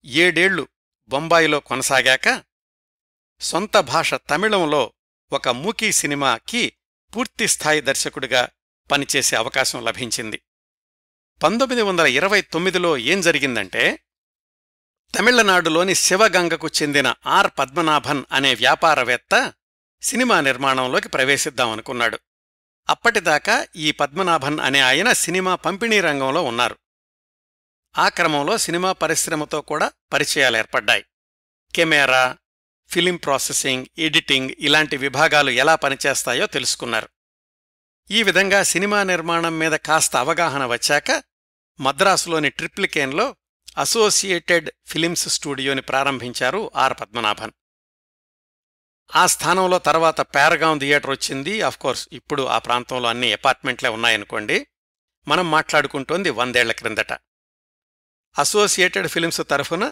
7 ఏళ్లు బొంబాయిలో కొనసాగాక సొంత భాష తమిళంలో ఒక మూకీ సినిమాకి పూర్తిస్థాయి దర్శకుడిగా పనిచేసే అవకాశం లభించింది. 1929లో ఏం జరిగిందంటే, తమిళనాడులోని శివగంగకు చెందిన ఆర్ పద్మనాభన్ అనే వ్యాపారవేత్త సినిమా నిర్మాణంలోకి ప్రవేశిద్దామనుకున్నాడు. అప్పటిదాకా ఈ పద్మనాభన్ అనే ఆయన సినిమా పంపిణీ రంగంలో ఉన్నారు. ఆ క్రమంలో సినిమా పరిశ్రమతో కూడా పరిచయాలేర్పడ్డాయి. కెమెరా, ఫిలిం ప్రాసెసింగ్, ఎడిటింగ్ ఇలాంటి విభాగాలు ఎలా పనిచేస్తాయో తెలుసుకున్నారు. ఈ విధంగా సినిమా నిర్మాణం మీద కాస్త అవగాహన వచ్చాక మద్రాసులోని ట్రిప్లికేన్లో అసోసియేటెడ్ ఫిలిమ్స్ స్టూడియోని ప్రారంభించారు ఆర్ పద్మనాభన్. ఆ స్థానంలో తర్వాత పారగాన్ థియేటర్ వచ్చింది. అఫ్కోర్స్ ఇప్పుడు ఆ ప్రాంతంలో అన్ని అపార్ట్మెంట్లే ఉన్నాయనుకోండి. మనం మాట్లాడుకుంటోంది 100 ఏళ్ల క్రిందట. అసోసియేటెడ్ ఫిలిమ్స్ తరఫున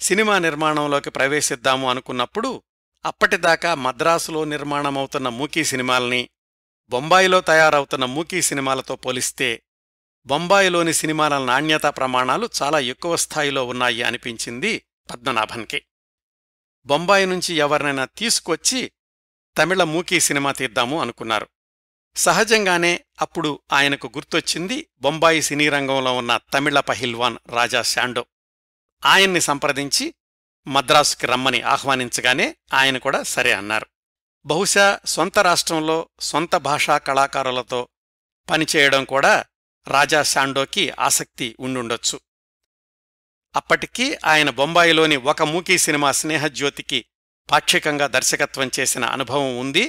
సినిమా నిర్మాణంలోకి ప్రవేశిద్దాము అనుకున్నప్పుడు అప్పటిదాకా మద్రాసులో నిర్మాణమవుతున్న మూకీ సినిమాల్ని బొంబాయిలో తయారవుతున్న మూకీ సినిమాలతో పోలిస్తే బొంబాయిలోని సినిమాల నాణ్యతా ప్రమాణాలు చాలా ఎక్కువ స్థాయిలో ఉన్నాయి అనిపించింది పద్మనాభన్కి. బొంబాయి నుంచి ఎవరినైనా తీసుకొచ్చి తమిళ మూకీ సినిమా తీద్దాము అనుకున్నారు. సహజంగానే అప్పుడు ఆయనకు గుర్తొచ్చింది బొంబాయి సినీ రంగంలో ఉన్న తమిళ పహిల్వాన్ రాజా శాండో. ఆయన్ని సంప్రదించి మద్రాసుకి రమ్మని ఆహ్వానించగానే ఆయన కూడా సరే అన్నారు. బహుశా సొంత రాష్ట్రంలో సొంత భాషా కళాకారులతో పనిచేయడం కూడా రాజా శాండోకి ఆసక్తి ఉండుండొచ్చు. అప్పటికీ ఆయన బొంబాయిలోని ఒక మూకీ సినిమా స్నేహజ్యోతికి పాక్షికంగా దర్శకత్వం చేసిన అనుభవం ఉంది.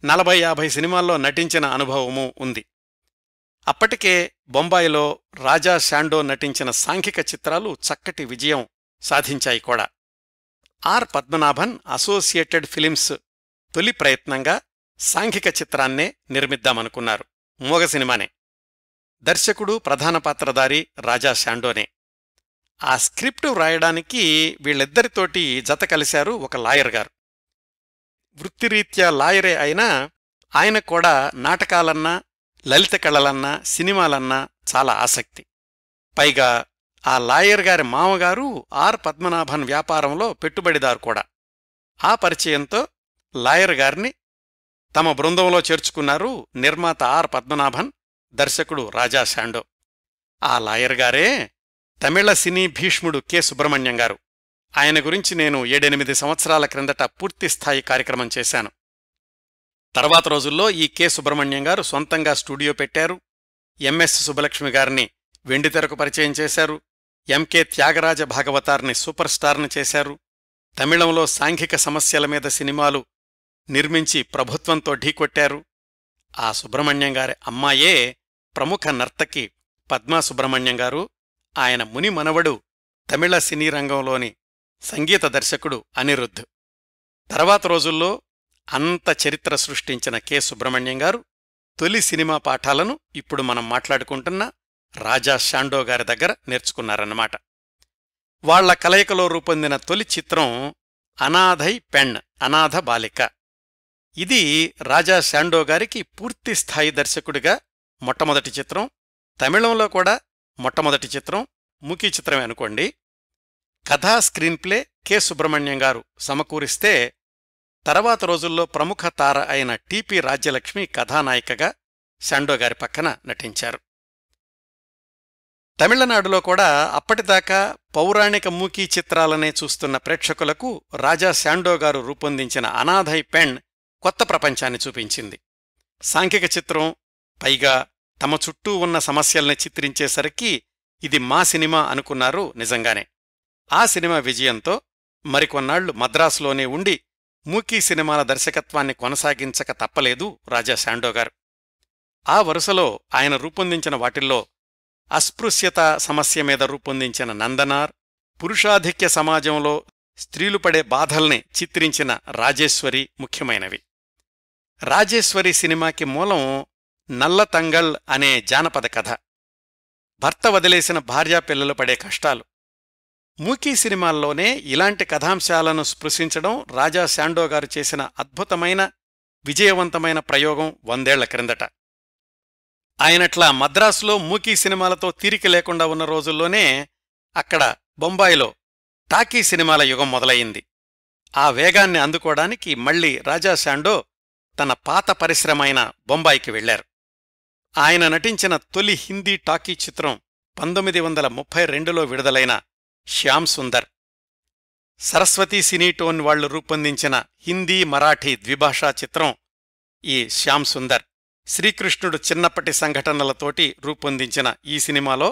40-50 సినిమాల్లో నటించిన అనుభవమూ ఉంది. అప్పటికే బొంబాయిలో రాజా శాండో నటించిన సాంఘిక చిత్రాలు చక్కటి విజయం సాధించాయి కూడా. ఆర్ పద్మనాభన్ అసోసియేటెడ్ ఫిలిమ్స్ తొలి ప్రయత్నంగా సాంఘిక చిత్రాన్నే నిర్మిద్దామనుకున్నారు. మూగ సినిమానే. దర్శకుడు, ప్రధాన పాత్రధారి రాజా శాండోనే. ఆ స్క్రిప్టు వ్రాయడానికి వీళ్ళిద్దరితోటి జత కలిశారు ఒక లాయర్ గారు. వృత్తిరీత్యా లాయరే అయినా ఆయనకు కూడా నాటకాలన్నా, లలిత కళలన్నా, సినిమాలన్నా చాలా ఆసక్తి. పైగా ఆ లాయర్ గారి మామగారు ఆర్ పద్మనాభన్ వ్యాపారంలో పెట్టుబడిదారు కూడా. ఆ పరిచయంతో లాయర్ గారిని తమ బృందంలో చేర్చుకున్నారు నిర్మాత ఆర్ పద్మనాభన్, దర్శకుడు రాజా శాండో. ఆ లాయర్ గారే తమిళ సినీ భీష్ముడు కె సుబ్రహ్మణ్యం గారు. ఆయన గురించి నేను 7-8 సంవత్సరాల క్రిందట పూర్తిస్థాయి కార్యక్రమం చేశాను. తర్వాత రోజుల్లో ఈ కె సుబ్రహ్మణ్యం గారు సొంతంగా స్టూడియో పెట్టారు. ఎంఎస్ సుబ్బలక్ష్మి గారిని వెండితెరకు పరిచయం చేశారు. ఎంకే త్యాగరాజ భాగవతార్ని సూపర్ స్టార్ని చేశారు. తమిళంలో సాంఘిక సమస్యల మీద సినిమాలు నిర్మించి ప్రభుత్వంతో ఢీకొట్టారు. ఆ సుబ్రహ్మణ్యం గారి అమ్మాయే ప్రముఖ నర్తకి పద్మా సుబ్రహ్మణ్యం గారు. ఆయన ముని మనవడు తమిళ సినీ రంగంలోని సంగీత దర్శకుడు అనిరుద్ధ్. తర్వాత రోజుల్లో అంత చరిత్ర సృష్టించిన కె సుబ్రహ్మణ్యం గారు తొలి సినిమా పాఠాలను ఇప్పుడు మనం మాట్లాడుకుంటున్న రాజా శాండో గారి దగ్గర నేర్చుకున్నారన్నమాట. వాళ్ల కలయికలో రూపొందిన తొలి చిత్రం అనాథై పెణ్, అనాథ బాలిక. ఇది రాజా శాండో గారికి పూర్తిస్థాయి దర్శకుడిగా మొట్టమొదటి చిత్రం. తమిళంలో కూడా మొట్టమొదటి చిత్రం. మూకీ చిత్రమే అనుకోండి. కథా స్క్రీన్ప్లే కె సుబ్రహ్మణ్యం గారు సమకూరిస్తే తర్వాత రోజుల్లో ప్రముఖ తార అయిన టిపి రాజ్యలక్ష్మి కథానాయికగా శాండో గారి పక్కన నటించారు. తమిళనాడులో కూడా అప్పటిదాకా పౌరాణిక మూకీ చిత్రాలనే చూస్తున్న ప్రేక్షకులకు రాజా శాండో గారు రూపొందించిన అనాథై పెణ్ కొత్త ప్రపంచాన్ని చూపించింది. సాంఘిక చిత్రం, పైగా తమ చుట్టూ ఉన్న సమస్యల్ని చిత్రించేసరికి ఇది మా సినిమా అనుకున్నారు నిజంగానే. ఆ సినిమా విజయంతో మరికొన్నాళ్లు మద్రాసులోనే ఉండి మూకీ సినిమాల దర్శకత్వాన్ని కొనసాగించక తప్పలేదు రాజా శాండో గారు. ఆ వరుసలో ఆయన రూపొందించిన వాటిల్లో అస్పృశ్యత సమస్య మీద రూపొందించిన నందనార్, పురుషాధిక్య సమాజంలో స్త్రీలు పడే బాధల్ని చిత్రించిన రాజేశ్వరి ముఖ్యమైనవి. రాజేశ్వరి సినిమాకి మూలం నల్ల తంగళ్ అనే జానపద కథ. భర్త వదిలేసిన భార్యాపిల్లలు పడే కష్టాలు. మూకీ సినిమాల్లోనే ఇలాంటి కథాంశాలను స్పృశించడం రాజా శాండో గారు చేసిన అద్భుతమైన, విజయవంతమైన ప్రయోగం 100 ఏళ్ల క్రిందట. ఆయనట్లా మద్రాసులో మూకీ సినిమాలతో తీరిక లేకుండా ఉన్న రోజుల్లోనే అక్కడ బొంబాయిలో టాకీ సినిమాల యుగం మొదలయింది. ఆ వేగాన్ని అందుకోవడానికి మళ్లీ రాజా శాండో తన పాత పరిశ్రమ అయిన బొంబాయికి వెళ్లారు. ఆయన నటించిన తొలి హిందీ టాకీ చిత్రం 1932లో విడుదలైన శ్యామ్ సుందర్. సరస్వతీ సినీటోన్ వాళ్లు రూపొందించిన హిందీ, మరాఠీ ద్విభాషా చిత్రం ఈ శ్యామ్ సుందర్. శ్రీకృష్ణుడు చిన్నప్పటి సంఘటనలతోటి రూపొందించిన ఈ సినిమాలో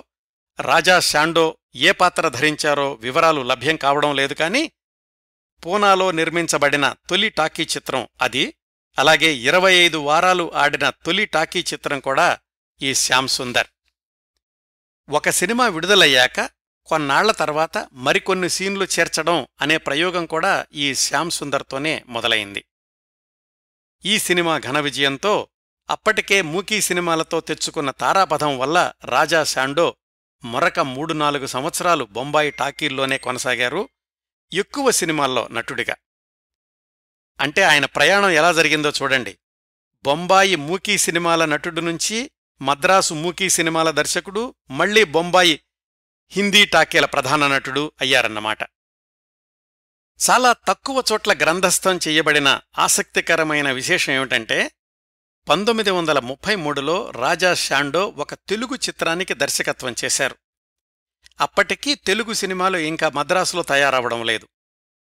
రాజా శాండో ఏ పాత్ర ధరించారో వివరాలు లభ్యం కావడం లేదు కాని పూనాలో నిర్మించబడిన తొలి టాకీ చిత్రం అది. అలాగే 25 వారాలు ఆడిన తొలి టాకీ చిత్రం కూడా ఈ శ్యామ్ సుందర్. ఒక సినిమా విడుదలయ్యాక కొన్నాళ్ల తర్వాత మరికొన్ని సీన్లు చేర్చడం అనే ప్రయోగం కూడా ఈ శ్యామ్ సుందర్తోనే మొదలైంది. ఈ సినిమా ఘన విజయంతో అప్పటికే మూకీ సినిమాలతో తెచ్చుకున్న తారాపథం వల్ల రాజా శాండో మరొక 3-4 సంవత్సరాలు బొంబాయి టాకీల్లోనే కొనసాగారు, ఎక్కువ సినిమాల్లో నటుడిగా. అంటే ఆయన ప్రయాణం ఎలా జరిగిందో చూడండి. బొంబాయి మూకీ సినిమాల నటుడు నుంచి మద్రాసు మూకీ సినిమాల దర్శకుడు, మళ్లీ బొంబాయి హిందీ టాకీల ప్రధాన నటుడు అయ్యారన్నమాట. చాలా తక్కువ చోట్ల గ్రంథస్థం చెయ్యబడిన ఆసక్తికరమైన విశేషం ఏమిటంటే 1933లో రాజా శాండో ఒక తెలుగు చిత్రానికి దర్శకత్వం చేశారు. అప్పటికీ తెలుగు సినిమాలు ఇంకా మద్రాసులో తయారవడం లేదు.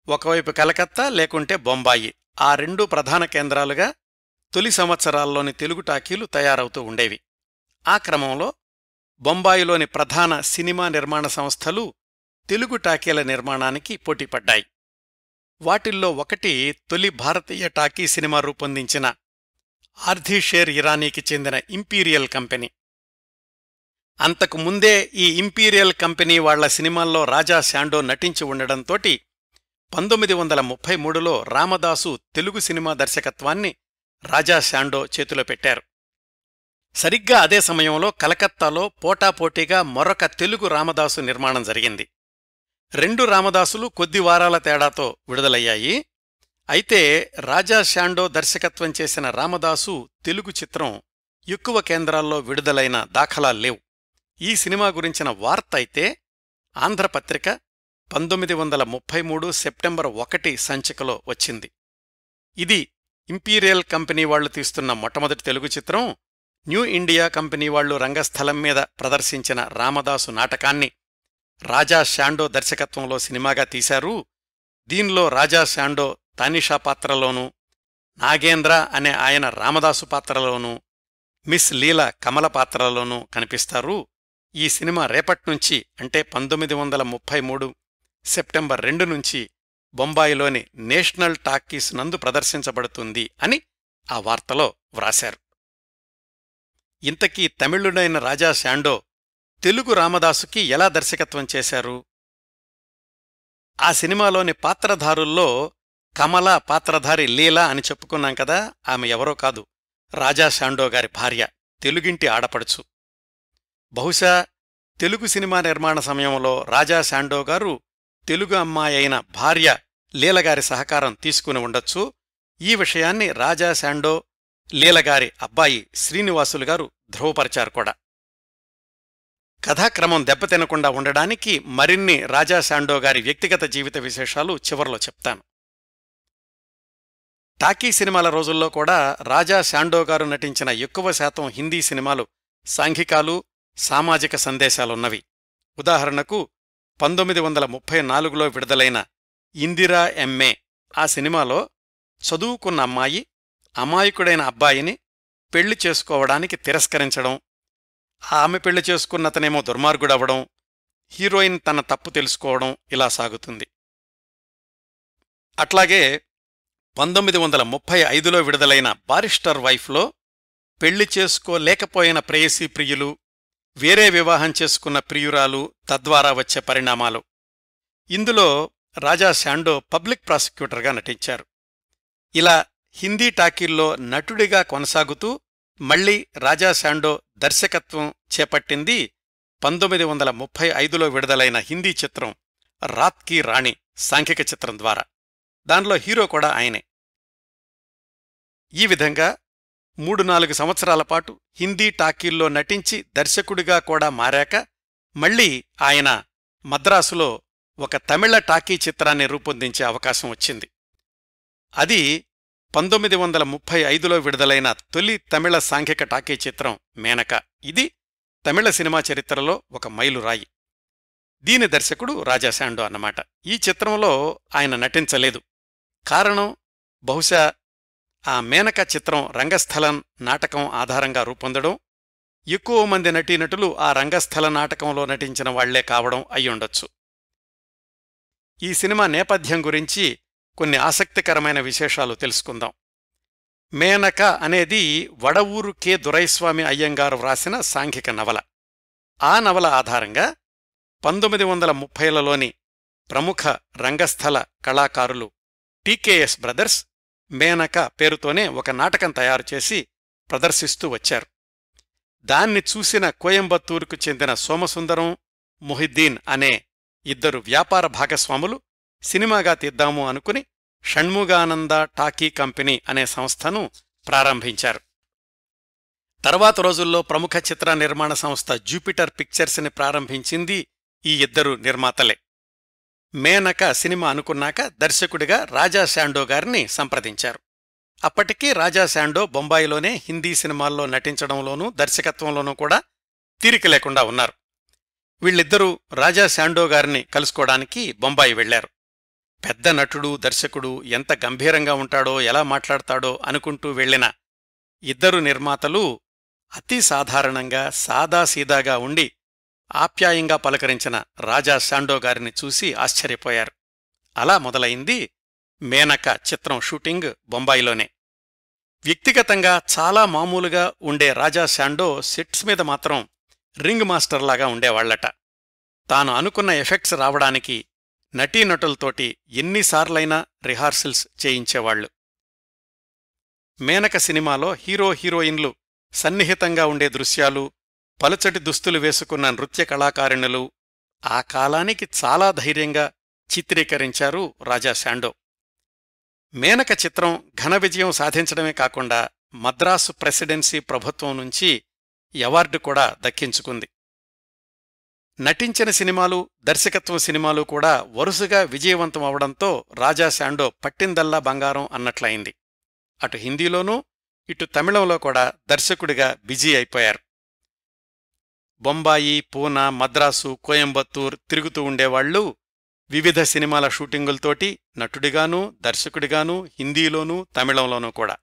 ఒకవైపు కలకత్తా, లేకుంటే బొంబాయి, ఆ 2 ప్రధాన కేంద్రాలుగా తొలి సంవత్సరాల్లోని తెలుగు టాకీలు తయారవుతూ ఉండేవి. ఆ క్రమంలో బొంబాయిలోని ప్రధాన సినిమా నిర్మాణ సంస్థలు తెలుగు టాకీల నిర్మాణానికి పోటీపడ్డాయి. వాటిల్లో ఒకటి తొలి భారతీయ టాకీ సినిమా రూపొందించిన ఆర్ధీషేర్ ఇరానీకి చెందిన ఇంపీరియల్ కంపెనీ. అంతకు ముందే ఈ ఇంపీరియల్ కంపెనీ వాళ్ల సినిమాల్లో రాజా శాండో నటించి ఉండడంతోటి 1933లో రామదాసు తెలుగు సినిమా దర్శకత్వాన్ని రాజా శాండో చేతిలో పెట్టారు. సరిగ్గా అదే సమయంలో కలకత్తాలో పోటాపోటీగా మరొక తెలుగు రామదాసు నిర్మాణం జరిగింది. 2 రామదాసులు కొద్ది వారాల తేడాతో విడుదలయ్యాయి. అయితే రాజా శాండో దర్శకత్వం చేసిన రామదాసు తెలుగు చిత్రం ఎక్కువ కేంద్రాల్లో విడుదలైన దాఖలాల్లేవు. ఈ సినిమా గురించిన వార్త అయితే ఆంధ్రపత్రిక 1933 సెప్టెంబర్ 1 సంచికలో వచ్చింది. ఇది ఇంపీరియల్ కంపెనీ వాళ్లు తీస్తున్న మొట్టమొదటి తెలుగు చిత్రం. న్యూ ఇండియా కంపెనీ వాళ్లు రంగస్థలం మీద ప్రదర్శించిన రామదాసు నాటకాన్ని రాజా శాండో దర్శకత్వంలో సినిమాగా తీశారు. దీనిలో రాజా శాండో తానిషా పాత్రలోనూ, నాగేంద్ర అనే ఆయన రామదాసు పాత్రలోనూ, మిస్ లీల కమల పాత్రలోనూ కనిపిస్తారు. ఈ సినిమా రేపట్నుంచి అంటే 1933 సెప్టెంబర్ 2 నుంచి బొంబాయిలోని నేషనల్ టాకీస్ నందు ప్రదర్శించబడుతుంది అని ఆ వార్తలో వ్రాశారు. ఇంతకీ తమిళుడైన రాజా శాండో తెలుగు రామదాసుకి ఎలా దర్శకత్వం చేశారు? ఆ సినిమాలోని పాత్రధారుల్లో కమల పాత్రధారి లీల అని చెప్పుకున్నాం కదా, ఆమె ఎవరో కాదు, రాజా శాండో గారి భార్య, తెలుగింటి ఆడపడుచు. బహుశా తెలుగు సినిమా నిర్మాణ సమయంలో రాజా శాండో గారు తెలుగు అమ్మాయి అయిన భార్య లీలగారి సహకారం తీసుకుని ఉండొచ్చు. ఈ విషయాన్ని రాజా శాండో, లీలగారి అబ్బాయి శ్రీనివాసులు గారు ధృవపరిచారు కూడా. కథాక్రమం దెబ్బతినకుండా ఉండడానికి మరిన్ని రాజా శాండో గారి వ్యక్తిగత జీవిత విశేషాలు చివర్లో చెప్తాను. టాకీ సినిమాల రోజుల్లో కూడా రాజా శాండో గారు నటించిన ఎక్కువ శాతం హిందీ సినిమాలు సాంఘికాలు, సామాజిక సందేశాలున్నవి. ఉదాహరణకు 1934లో విడుదలైన ఇందిరా ఎంఏ ఆ సినిమాలో చదువుకున్న అమ్మాయి అమాయకుడైన అబ్బాయిని పెళ్లి చేసుకోవడానికి తిరస్కరించడం, ఆమె పెళ్లి చేసుకున్నతనేమో దుర్మార్గుడవడం, హీరోయిన్ తన తప్పు తెలుసుకోవడం ఇలా సాగుతుంది. అట్లాగే 1935లో విడుదలైన బారిస్టర్ వైఫ్లో పెళ్లి చేసుకోలేకపోయిన ప్రేయసీ ప్రియులు, వేరే వివాహం చేసుకున్న ప్రియురాలు తద్వారా వచ్చే పరిణామాలు. ఇందులో రాజా శాండో పబ్లిక్ ప్రాసిక్యూటర్గా నటించారు. ఇలా హిందీ టాకీల్లో నటుడిగా కొనసాగుతూ మళ్లీ రాజా శాండో దర్శకత్వం చేపట్టింది 1935లో విడుదలైన హిందీ చిత్రం రాత్ కీ రాణి సాంఘిక చిత్రం ద్వారా. దానిలో హీరో కూడా ఆయనే. ఈ విధంగా 3-4 సంవత్సరాల పాటు హిందీ టాకీల్లో నటించి దర్శకుడిగా కూడా మారాక మళ్లీ ఆయన మద్రాసులో ఒక తమిళ టాకీ చిత్రాన్ని రూపొందించే అవకాశం వచ్చింది. అది 1935లో విడుదలైన తొలి తమిళ సాంఘిక టాకీ చిత్రం మేనక. ఇది తమిళ సినిమా చరిత్రలో ఒక మైలురాయి. దీని దర్శకుడు రాజా శాండో అన్నమాట. ఈ చిత్రంలో ఆయన నటించలేదు. కారణం బహుశా ఆ మేనక చిత్రం రంగస్థలం నాటకం ఆధారంగా రూపొందడం, ఎక్కువ మంది నటీనటులు ఆ రంగస్థల నాటకంలో నటించిన వాళ్లే కావడం అయ్యుండొచ్చు. ఈ సినిమా నేపథ్యం గురించి కొన్ని ఆసక్తికరమైన విశేషాలు తెలుసుకుందాం. మేనక అనేది వడవూరు కె దురైస్వామి అయ్యంగారు వ్రాసిన సాంఘిక నవల. ఆ నవల ఆధారంగా 1930లలోని ప్రముఖ రంగస్థల కళాకారులు టీకేఎస్ బ్రదర్స్ మేనక పేరుతోనే ఒక నాటకం తయారుచేసి ప్రదర్శిస్తూ వచ్చారు. దాన్ని చూసిన కోయంబత్తూరుకు చెందిన సోమసుందరం, మొహిద్దీన్ అనే 2 వ్యాపార భాగస్వాములు సినిమాగా తీద్దాము అనుకుని షణ్ముగానంద టాకీ కంపెనీ అనే సంస్థను ప్రారంభించారు. తర్వాత రోజుల్లో ప్రముఖ చిత్ర నిర్మాణ సంస్థ జూపిటర్ పిక్చర్స్ని ప్రారంభించింది ఈ 2 నిర్మాతలే. మేనక సినిమా అనుకున్నాక దర్శకుడిగా రాజా శాండో గారిని సంప్రదించారు. అప్పటికీ రాజా శాండో బొంబాయిలోనే హిందీ సినిమాల్లో నటించడంలోనూ దర్శకత్వంలోనూ కూడా తీరిక లేకుండా ఉన్నారు. వీళ్ళిద్దరూ రాజా శాండో గారిని కలుసుకోవడానికి బొంబాయి వెళ్లారు. పెద్ద నటుడు, దర్శకుడు ఎంత గంభీరంగా ఉంటాడో, ఎలా మాట్లాడతాడో అనుకుంటూ వెళ్లిన 2 నిర్మాతలు అతి సాధారణంగా సాదాసీదాగా ఉండి ఆప్యాయంగా పలకరించిన రాజా శాండో గారిని చూసి ఆశ్చర్యపోయారు. అలా మొదలైంది మేనక చిత్రం షూటింగ్ బొంబాయిలోనే. వ్యక్తిగతంగా చాలా మామూలుగా ఉండే రాజా శాండో సెట్స్ మీద మాత్రం రింగ్ మాస్టర్లాగా ఉండేవాళ్లట. తాను అనుకున్న ఎఫెక్ట్స్ రావడానికి నటీనటులతోటి ఎన్నిసార్లైనా రిహార్సల్స్ చేయించేవాళ్లు. మేనక సినిమాలో హీరో హీరోయిన్లు సన్నిహితంగా ఉండే దృశ్యాలు, పలుచటి దుస్తులు వేసుకున్న నృత్య కళాకారిణులు ఆ కాలానికి చాలా ధైర్యంగా చిత్రీకరించారు రాజా శాండో. మేనక చిత్రం ఘన విజయం సాధించడమే కాకుండా మద్రాసు ప్రెసిడెన్సీ ప్రభుత్వం నుంచి అవార్డు కూడా దక్కించుకుంది. నటించిన సినిమాలు, దర్శకత్వం సినిమాలు కూడా వరుసగా విజయవంతం అవడంతో రాజా శాండో పట్టిందల్లా బంగారం అన్నట్లయింది. అటు హిందీలోనూ ఇటు తమిళంలో కూడా దర్శకుడిగా బిజీ అయిపోయారు. బొంబాయి, పూనా, మద్రాసు, కోయంబత్తూర్ తిరుగుతూ ఉండేవాళ్లు. వివిధ సినిమాల షూటింగులతోటి నటుడిగానూ దర్శకుడిగానూ హిందీలోనూ తమిళంలోనూ కూడా.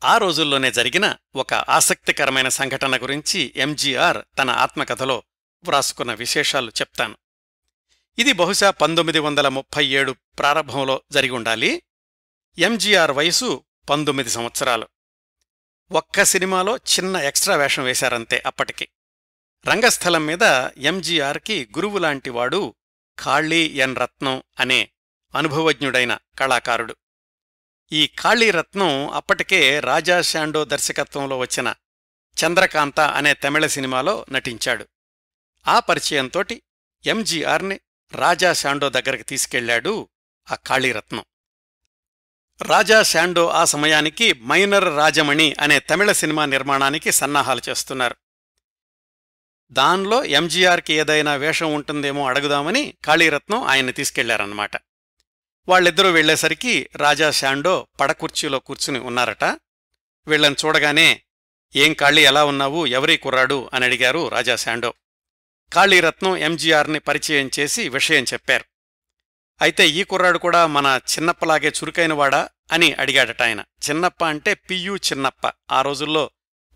ఆ రోజుల్లోనే జరిగిన ఒక ఆసక్తికరమైన సంఘటన గురించి ఎంజీఆర్ తన ఆత్మకథలో వ్రాసుకున్న విశేషాలు చెప్తాను. ఇది బహుశా 1937 ప్రారంభంలో జరిగుండాలి. ఎంజీఆర్ వయసు 19 సంవత్సరాలు. ఒక్క సినిమాలో చిన్న ఎక్స్ట్రా వేషం వేశారంతే. అప్పటికి రంగస్థలం మీద ఎంజీఆర్కి గురువులాంటివాడు కాళీ ఎన్ రత్నం అనే అనుభవజ్ఞుడైన కళాకారుడు. ఈ కాళీరత్నం అప్పటికే రాజా శాండో దర్శకత్వంలో వచ్చిన చంద్రకాంత అనే తమిళ సినిమాలో నటించాడు. ఆ పరిచయంతోటి ఎంజీఆర్ని రాజా శాండో దగ్గరికి తీసుకెళ్లాడు ఆ కాళీరత్నం. రాజా శాండో ఆ సమయానికి మైనర్ రాజమణి అనే తమిళ సినిమా నిర్మాణానికి సన్నాహాలు చేస్తున్నారు. దానిలో ఎంజీఆర్కి ఏదైనా వేషం ఉంటుందేమో అడుగుదామని కాళీరత్నం ఆయన్ని తీసుకెళ్లారన్నమాట. వాళ్ళిద్దరూ వెళ్లేసరికి రాజా శాండో పడకుర్చీలో కూర్చుని ఉన్నారట. వీళ్లను చూడగానే ఏం కాళీ, ఎలా ఉన్నావు, ఎవరీ కుర్రాడు అని అడిగారు రాజా శాండో. కాళీరత్నం ఎంజీఆర్ని పరిచయం చేసి విషయం చెప్పారు. అయితే ఈ కుర్రాడు కూడా మన చిన్నప్పలాగే చురుకైనవాడా అని అడిగాడటాయన. చిన్నప్ప అంటే పియు చిన్నప్ప, ఆ రోజుల్లో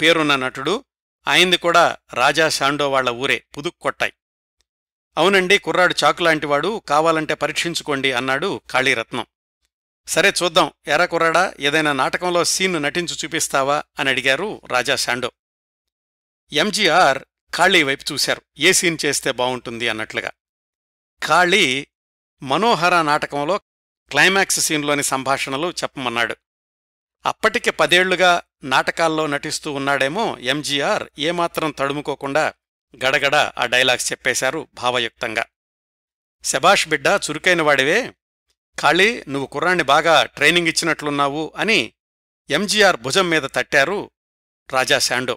పేరున్న నటుడు. ఆయనది కూడా రాజా శాండో వాళ్ల ఊరే, పుదుక్కొట్టాయి. అవునండి, కుర్రాడు చాకులాంటివాడు, కావాలంటే పరీక్షించుకోండి అన్నాడు కాళీరత్నం. సరే చూద్దాం, ఎరా కుర్రాడా, ఏదైనా నాటకంలో సీన్ను నటించు చూపిస్తావా అని అడిగారు రాజా శాండో. ఎంజీఆర్ కాళీ వైపు చూశారు, ఏ సీన్ చేస్తే బావుంటుంది అన్నట్లుగా. కాళీ మనోహర నాటకంలో క్లైమాక్స్ సీన్లోని సంభాషణలు చెప్పమన్నాడు. అప్పటికి 10 ఏళ్లుగా నాటకాల్లో నటిస్తూ ఉన్నాడేమో ఎంజీఆర్ ఏమాత్రం తడుముకోకుండా గడగడ ఆ డైలాగ్స్ చెప్పేశారు భావయుక్తంగా. శబాష్ బిడ్డా, చురుకైనవాడివే, కాళీ నువ్వు కుర్రాన్ని బాగా ట్రైనింగ్ ఇచ్చినట్లున్నావు అని ఎంజీఆర్ భుజం మీద తట్టారు రాజా శాండో.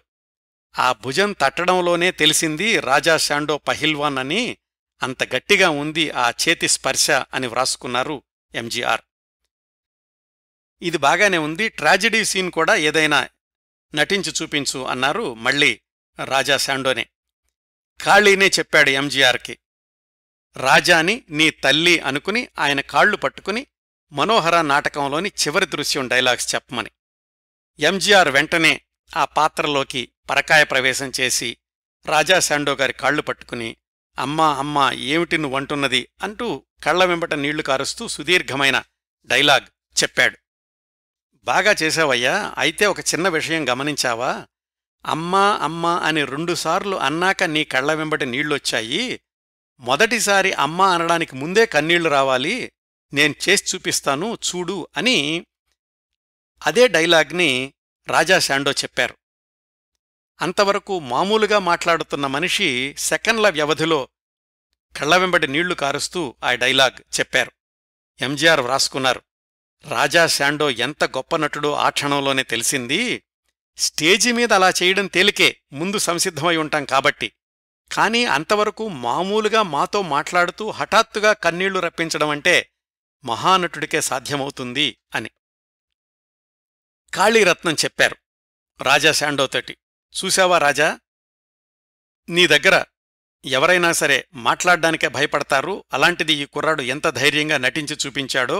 ఆ భుజం తట్టడంలోనే తెలిసింది రాజా శాండో పహిల్వాన్ అని, అంత గట్టిగా ఉంది ఆ చేతి స్పర్శ అని వ్రాసుకున్నారు ఎంజీఆర్. ఇది బాగానే ఉంది, ట్రాజెడీ సీన్ కూడా ఏదైనా నటించి చూపించు అన్నారు మళ్ళీ రాజా శాండోనే. కాళీనే చెప్పాడు ఎంజీఆర్కి. రాజాని నీ తల్లి అనుకుని ఆయన కాళ్లు పట్టుకుని మనోహర నాటకంలోని చివరి దృశ్యం డైలాగ్స్ చెప్పమని. ఎంజీఆర్ వెంటనే ఆ పాత్రలోకి పరకాయ ప్రవేశం చేసి రాజా శాండో గారి కాళ్లు పట్టుకుని అమ్మా అమ్మా ఏమిటి నువ్వంటున్నది అంటూ కళ్ల వెంబట నీళ్లు కారుస్తూ సుదీర్ఘమైన డైలాగ్ చెప్పాడు. బాగా చేశావయ్యా, అయితే ఒక చిన్న విషయం గమనించావా? అమ్మా అమ్మా అని 2 సార్లు అన్నాక నీ కళ్ల వెంబటి నీళ్లొచ్చాయి. మొదటిసారి అమ్మా అనడానికి ముందే కన్నీళ్లు రావాలి, నేను చేసి చూపిస్తాను చూడు అని అదే డైలాగ్ని రాజా శాండో చెప్పారు. అంతవరకు మామూలుగా మాట్లాడుతున్న మనిషి సెకండ్ల వ్యవధిలో కళ్ల వెంబడి నీళ్లు కారుస్తూ ఆ డైలాగ్ చెప్పారు. ఎంజీఆర్ వ్రాసుకున్నారు, రాజా శాండో ఎంత గొప్ప నటుడో ఆ క్షణంలోనే తెలిసింది. స్టేజి మీద అలా చేయడం తేలికే, ముందు సంసిద్ధమై ఉంటాం కాబట్టి, కానీ అంతవరకు మామూలుగా మాతో మాట్లాడుతూ హఠాత్తుగా కన్నీళ్లు రప్పించడం అంటే మహానటుడికే సాధ్యమవుతుంది అని కాళీరత్నం చెప్పారు రాజా శాండోతోటి. చూశావా రాజా, నీ దగ్గర ఎవరైనా సరే మాట్లాడ్డానికే భయపడతారు, అలాంటిది ఈ కుర్రాడు ఎంత ధైర్యంగా నటించి చూపించాడో,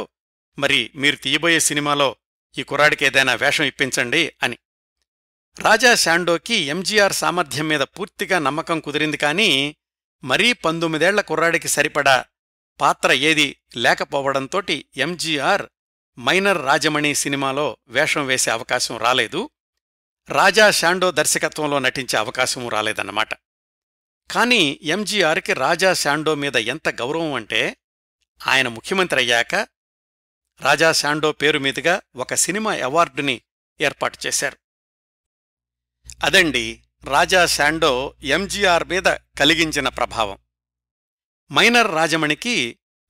మరి మీరు తీయబోయే సినిమాలో ఈ కుర్రాడికి ఏదైనా వేషం ఇప్పించండి అని. రాజా శాండోకి ఎంజీఆర్ సామర్థ్యం మీద పూర్తిగా నమ్మకం కుదిరింది, కానీ మరీ 19 ఏళ్ల కుర్రాడికి సరిపడా పాత్ర ఏదీ లేకపోవడంతోటి ఎంజీఆర్ మైనర్ రాజమణి సినిమాలో వేషం వేసే అవకాశం రాలేదు. రాజా శాండో దర్శకత్వంలో నటించే అవకాశమూ రాలేదన్నమాట. కాని ఎంజీఆర్కి రాజా శాండో మీద ఎంత గౌరవం అంటే, ఆయన ముఖ్యమంత్రి అయ్యాక రాజా శాండో పేరు మీదుగా ఒక సినిమా అవార్డుని ఏర్పాటు చేశారు. అదండి రాజా శాండో ఎంజీఆర్ మీద కలిగించిన ప్రభావం. మైనర్ రాజమణికి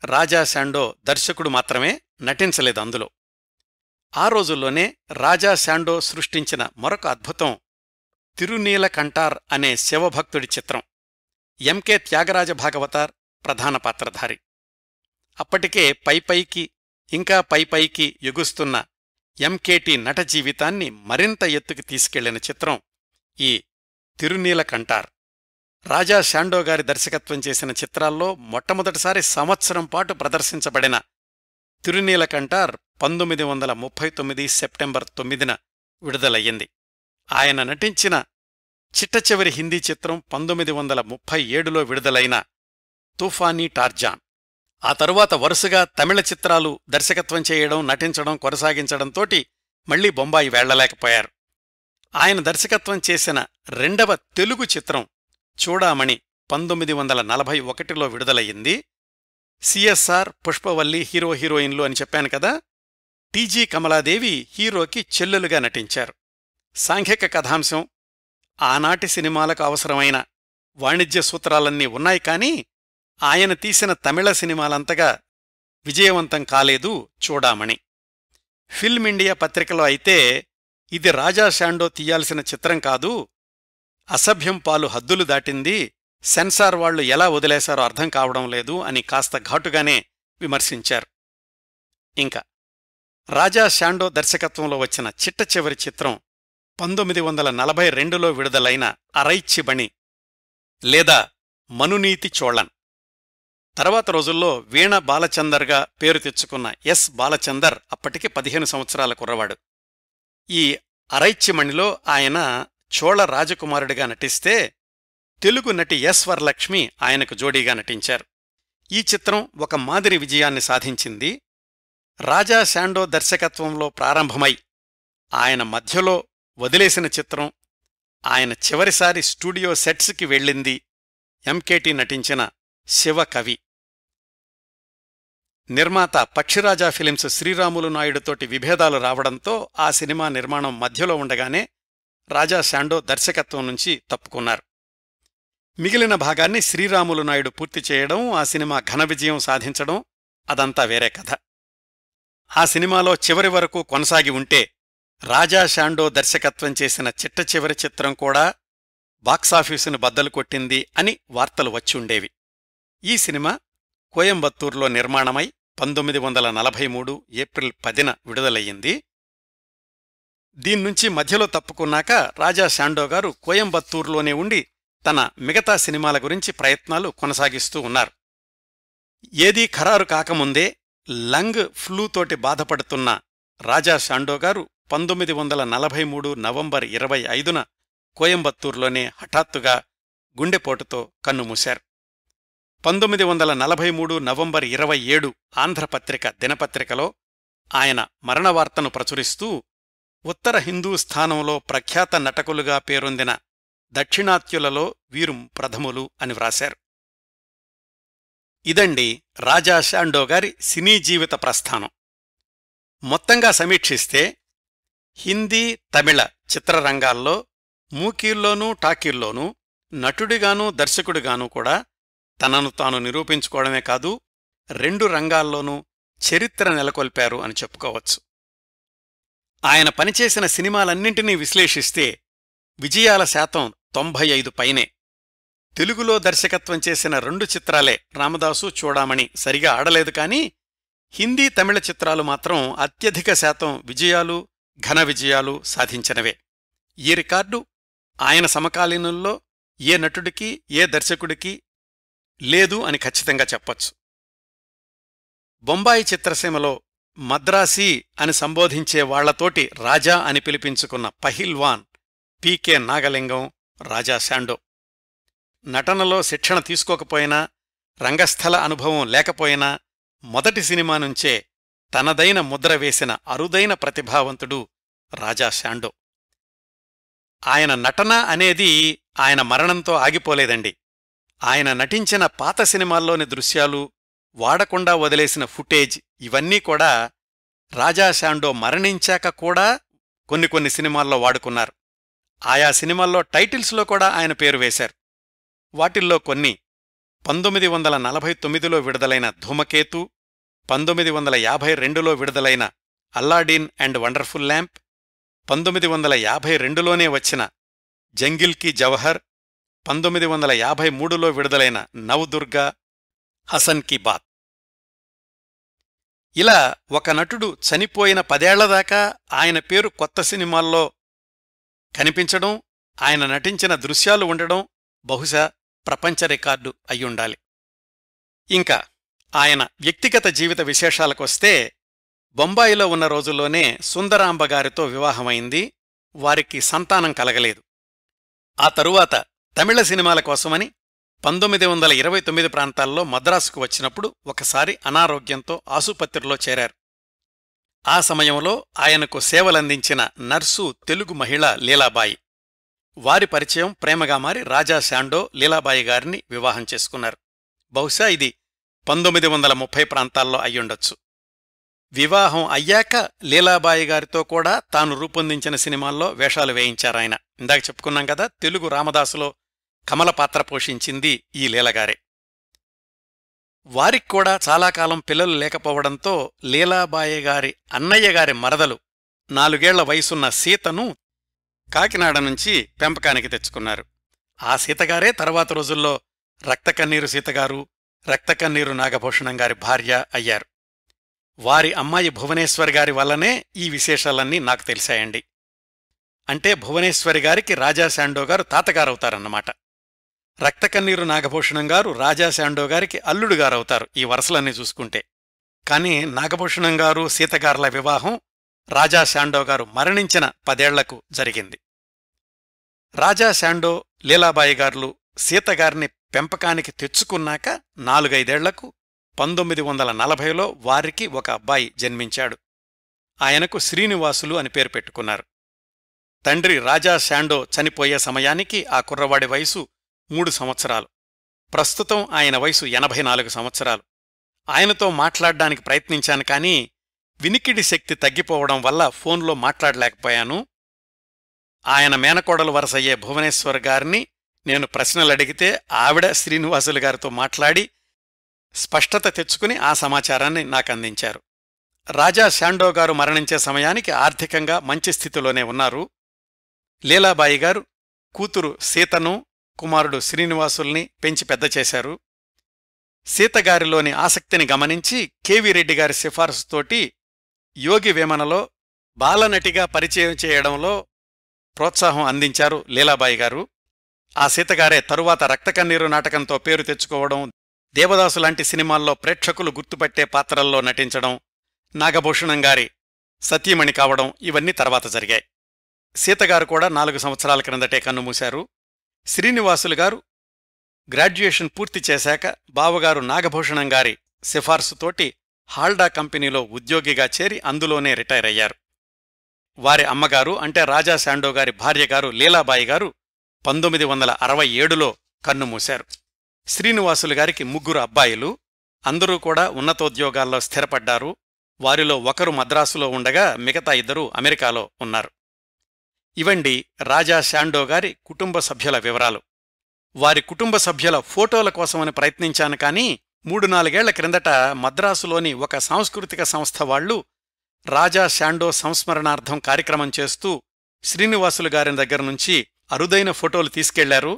రాజా శాండో దర్శకుడు మాత్రమే నటించలేదు అందులో. ఆ రోజుల్లోనే రాజా శాండో సృష్టించిన మరొక అద్భుతం తిరునీలకంఠార్ అనే శివభక్తుడి చిత్రం. ఎంకే త్యాగరాజ భాగవతార్ ప్రధాన పాత్రధారి. అప్పటికే పైపైకి ఇంకా పైపైకి ఎగుస్తున్న ఎంకేటి నట జీవితాన్ని మరింత ఎత్తుకి తీసుకెళ్లిన చిత్రం ఈ తిరునీలకంఠార్. రాజా శాండో గారి దర్శకత్వం చేసిన చిత్రాల్లో మొట్టమొదటిసారి సంవత్సరం పాటు ప్రదర్శించబడిన తిరునీలకంఠార్ 1939 సెప్టెంబర్ 9న విడుదలయ్యింది. ఆయన నటించిన చిట్టచివరి హిందీ చిత్రం 1937లో విడుదలైన తూఫానీ టార్జాన్. ఆ తరువాత వరుసగా తమిళ చిత్రాలు దర్శకత్వం చేయడం, నటించడం కొనసాగించడంతోటి మళ్లీ బొంబాయి వెళ్లలేకపోయారు. ఆయన దర్శకత్వం చేసిన రెండవ తెలుగు చిత్రం చూడామణి 1941లో విడుదలయ్యింది. సిఎస్ఆర్, పుష్పవల్లి హీరోయిన్లు అని చెప్పాను కదా. టీజీ కమలాదేవి హీరోకి చెల్లెలుగా నటించారు. సాంఘిక కథాంశం, ఆనాటి సినిమాలకు అవసరమైన వాణిజ్య సూత్రాలన్నీ ఉన్నాయి, కానీ ఆయన తీసిన తమిళ సినిమాలంతగా విజయవంతం కాలేదు చూడామణి. ఫిల్మ్ ఇండియా పత్రికలో అయితే ఇది రాజా శాండో తీయాల్సిన చిత్రం కాదు, అసభ్యం పాలు హద్దులు దాటింది, సెన్సార్ వాళ్లు ఎలా వదిలేశారో అర్థం కావడం లేదు అని కాస్త ఘాటుగానే విమర్శించారు. ఇంకా రాజా శాండో దర్శకత్వంలో వచ్చిన చిట్ట చివరి చిత్రం 1942లో విడుదలైన అరైచ్చిబణి లేదా మనునీతి చోళన్. తర్వాత రోజుల్లో వీణ బాలచందర్గా పేరు తెచ్చుకున్న ఎస్ బాలచందర్ అప్పటికి 15 సంవత్సరాల కుర్రవాడు. ఈ అరైచ్చిమణిలో ఆయన చోళ రాజకుమారుడిగా నటిస్తే తెలుగు నటి ఎస్ వరలక్ష్మి ఆయనకు జోడీగా నటించారు. ఈ చిత్రం ఒక మాదిరి విజయాన్ని సాధించింది. రాజా శాండో దర్శకత్వంలో ప్రారంభమై ఆయన మధ్యలో వదిలేసిన చిత్రం, ఆయన చివరిసారి స్టూడియో సెట్స్కి వెళ్ళింది ఎంకేటి నటించిన శివకవి. నిర్మాత పక్షిరాజా ఫిలిమ్స్ శ్రీరాములు నాయుడుతోటి విభేదాలు రావడంతో ఆ సినిమా నిర్మాణం మధ్యలో ఉండగానే రాజా శాండో దర్శకత్వం నుంచి తప్పుకున్నారు. మిగిలిన భాగాన్ని శ్రీరాములు నాయుడు పూర్తి చేయడం, ఆ సినిమా ఘన విజయం సాధించడం అదంతా వేరే కథ. ఆ సినిమాలో చివరి వరకు కొనసాగి ఉంటే రాజా శాండో దర్శకత్వం చేసిన చిట్ట చివరి చిత్రం కూడా బాక్సాఫీసును బద్దలు కొట్టింది అని వార్తలు వచ్చుండేవి. ఈ సినిమా కోయంబత్తూర్లో నిర్మాణమై 1943 ఏప్రిల్ 10న విడుదలయ్యింది. దీన్నుంచి మధ్యలో తప్పుకున్నాక రాజా శాండో గారు కోయంబత్తూర్లోనే ఉండి తన మిగతా సినిమాల గురించి ప్రయత్నాలు కొనసాగిస్తూ ఉన్నారు. ఏదీ ఖరారు కాకముందే లంగ్ ఫ్లూతోటి బాధపడుతున్న రాజా శాండో గారు 1943 నవంబర్ 25న కోయంబత్తూర్లోనే హఠాత్తుగా గుండెపోటుతో కన్నుమూశారు. 1943 నవంబర్ 27 ఆంధ్రపత్రిక దినపత్రికలో ఆయన మరణవార్తను ప్రచురిస్తూ ఉత్తర హిందూస్థానంలో ప్రఖ్యాత నటకులుగా పేరొందిన దక్షిణాత్యులలో వీరు ప్రథములు అని వ్రాశారు. ఇదండి రాజా శాండో గారి సినీ జీవిత ప్రస్థానం. మొత్తంగా సమీక్షిస్తే హిందీ, తమిళ చిత్రరంగాల్లో మూకీల్లోనూ టాకీల్లోనూ నటుడిగానూ దర్శకుడిగానూ కూడా తనను తాను నిరూపించుకోవడమే కాదు, 2 రంగాల్లోనూ చరిత్ర నెలకొల్పారు అని చెప్పుకోవచ్చు. ఆయన పనిచేసిన సినిమాలన్నింటినీ విశ్లేషిస్తే విజయాల శాతం 95 పైనే. తెలుగులో దర్శకత్వం చేసిన 2 చిత్రాలే రామదాసు, చూడామణి సరిగా ఆడలేదు కానీ హిందీ, తమిళ చిత్రాలు మాత్రం అత్యధిక శాతం విజయాలు, ఘన విజయాలు సాధించినవే. ఈ రికార్డు ఆయన సమకాలీనుల్లో ఏ నటుడికి, ఏ దర్శకుడికి లేదు అని ఖచ్చితంగా చెప్పొచ్చు. బొంబాయి చిత్రసీమలో మద్రాసీ అని సంబోధించే వాళ్లతోటి రాజా అని పిలిపించుకున్న పహిల్వాన్ పీకే నాగలింగం రాజా శాండో. నటనలో శిక్షణ తీసుకోకపోయినా, రంగస్థల అనుభవం లేకపోయినా మొదటి సినిమా నుంచే తనదైన ముద్ర వేసిన అరుదైన ప్రతిభావంతుడు రాజా శాండో. ఆయన నటన అనేది ఆయన మరణంతో ఆగిపోలేదండి. ఆయన నటించిన పాత సినిమాల్లోని దృశ్యాలు, వాడకుండా వదిలేసిన ఫుటేజ్ ఇవన్నీ కూడా రాజా శాండో మరణించాక కూడా కొన్ని సినిమాల్లో వాడుకున్నారు. ఆయా సినిమాల్లో టైటిల్స్లో కూడా ఆయన పేరు వేశారు. వాటిల్లో కొన్ని 1949లో విడుదలైన ధూమకేతు, 1952లో విడుదలైన అల్లాడీన్ అండ్ వండర్ఫుల్ ల్యాంప్, 1952లోనే వచ్చిన జంగిల్ కీ జవహర్, 1953లో విడుదలైన నవదుర్గా, హసన్ కీ బాత్. ఇలా ఒక నటుడు చనిపోయిన 10 ఏళ్లదాకా ఆయన పేరు కొత్త సినిమాల్లో కనిపించడం, ఆయన నటించిన దృశ్యాలు ఉండడం బహుశా ప్రపంచ రికార్డు అయ్యుండాలి. ఇంకా ఆయన వ్యక్తిగత జీవిత విశేషాలకొస్తే బొంబాయిలో ఉన్న రోజుల్లోనే సుందరాంబగారితో వివాహమైంది. వారికి సంతానం కలగలేదు. ఆ తరువాత తమిళ సినిమాల కోసమని 1929 ప్రాంతాల్లో మద్రాసుకు వచ్చినప్పుడు ఒకసారి అనారోగ్యంతో ఆసుపత్రిలో చేరారు. ఆ సమయంలో ఆయనకు సేవలందించిన నర్సు తెలుగు మహిళ లీలాబాయి. వారి పరిచయం ప్రేమగా మారి రాజా శాండో లీలాబాయి గారిని వివాహం చేసుకున్నారు. బహుశా ఇది 1930 ప్రాంతాల్లో అయ్యుండొచ్చు. వివాహం అయ్యాక లీలాబాయి గారితో కూడా తాను రూపొందించిన సినిమాల్లో వేషాలు వేయించారాయన. ఇందాక చెప్పుకున్నాం కదా, తెలుగు రామదాసులో కమల పాత్ర పోషించింది ఈ లీలగారే. వారిక్కూడా చాలా కాలం పిల్లలు లేకపోవడంతో లీలాబాయి గారి అన్నయ్య గారి మరదలు 4 ఏళ్ల వయసున్న సీతను కాకినాడ నుంచి పెంపకానికి తెచ్చుకున్నారు. ఆ సీతగారే తర్వాత రోజుల్లో రక్తకన్నీరు సీతగారు, రక్తకన్నీరు నాగభూషణం గారి భార్య అయ్యారు. వారి అమ్మాయి భువనేశ్వర్ గారి వల్లనే ఈ విశేషాలన్నీ నాకు తెలిసాయండి. అంటే భువనేశ్వరి గారికి రాజా శాండో గారు తాతగారవుతారన్నమాట. రక్తకన్నీరు నాగభూషణం గారు రాజా శాండో గారికి అల్లుడుగారవుతారు ఈ వరుసలన్నీ చూసుకుంటే. కాని నాగభూషణం గారు సీతగార్ల వివాహం రాజా శాండో గారు మరణించిన 10 ఏళ్లకు జరిగింది. రాజా శాండో, లీలాబాయి గార్లు సీతగారిని పెంపకానికి తెచ్చుకున్నాక 4-5 ఏళ్లకు 1940లో వారికి ఒక అబ్బాయి జన్మించాడు. ఆయనకు శ్రీనివాసులు అని పేరు పెట్టుకున్నారు. తండ్రి రాజా శాండో చనిపోయే సమయానికి ఆ కుర్రవాడి వయసు 3 సంవత్సరాలు. ప్రస్తుతం ఆయన వయసు 84 సంవత్సరాలు. ఆయనతో మాట్లాడ్డానికి ప్రయత్నించాను కానీ వినికిడి శక్తి తగ్గిపోవడం వల్ల ఫోన్లో మాట్లాడలేకపోయాను. ఆయన మేనకోడలు వరసయ్యే భువనేశ్వర్ గారిని నేను ప్రశ్నలడిగితే ఆవిడ శ్రీనివాసులు గారితో మాట్లాడి స్పష్టత తెచ్చుకుని ఆ సమాచారాన్ని నాకందించారు. రాజా శాండో గారు మరణించే సమయానికి ఆర్థికంగా మంచి స్థితిలోనే ఉన్నారు. లీలాబాయి గారు కూతురు సీతను, కుమారుడు శ్రీనివాసుల్ని పెంచి పెద్ద చేశారు. సీతగారిలోని ఆసక్తిని గమనించి కెవి రెడ్డి గారి సిఫార్సుతోటి యోగి వేమనలో బాలనటిగా పరిచయం చేయడంలో ప్రోత్సాహం అందించారు లీలాబాయి గారు. ఆ సీతగారే తరువాత రక్తకన్నీరు నాటకంతో పేరు తెచ్చుకోవడం, దేవదాసు లాంటి సినిమాల్లో ప్రేక్షకులు గుర్తుపట్టే పాత్రల్లో నటించడం, నాగభూషణం గారి సతీమణి కావడం ఇవన్నీ తర్వాత జరిగాయి. సీతగారు కూడా 4 సంవత్సరాల క్రిందటే కన్నుమూశారు. శ్రీనివాసులు గారు గ్రాడ్యుయేషన్ పూర్తి చేశాక బావగారు నాగభూషణం గారి సిఫార్సుతోటి హాల్డా కంపెనీలో ఉద్యోగిగా చేరి అందులోనే రిటైర్ అయ్యారు. వారి అమ్మగారు అంటే రాజా శాండో గారి భార్యగారు లీలాబాయి గారు 1967లో కన్నుమూశారు. శ్రీనివాసులు గారికి 3 అబ్బాయిలు. అందరూ కూడా ఉన్నతోద్యోగాల్లో స్థిరపడ్డారు. వారిలో ఒకరు మద్రాసులో ఉండగా మిగతా 2 అమెరికాలో ఉన్నారు. ఇవండి రాజా శాండో గారి కుటుంబ సభ్యుల వివరాలు. వారి కుటుంబ సభ్యుల ఫోటోల కోసమని ప్రయత్నించాను కానీ 3-4 ఏళ్ల క్రిందట మద్రాసులోని ఒక సాంస్కృతిక సంస్థ వాళ్లు రాజా శాండో సంస్మరణార్థం కార్యక్రమం చేస్తూ శ్రీనివాసులు గారి దగ్గరనుంచి అరుదైన ఫోటోలు తీసుకెళ్లారు.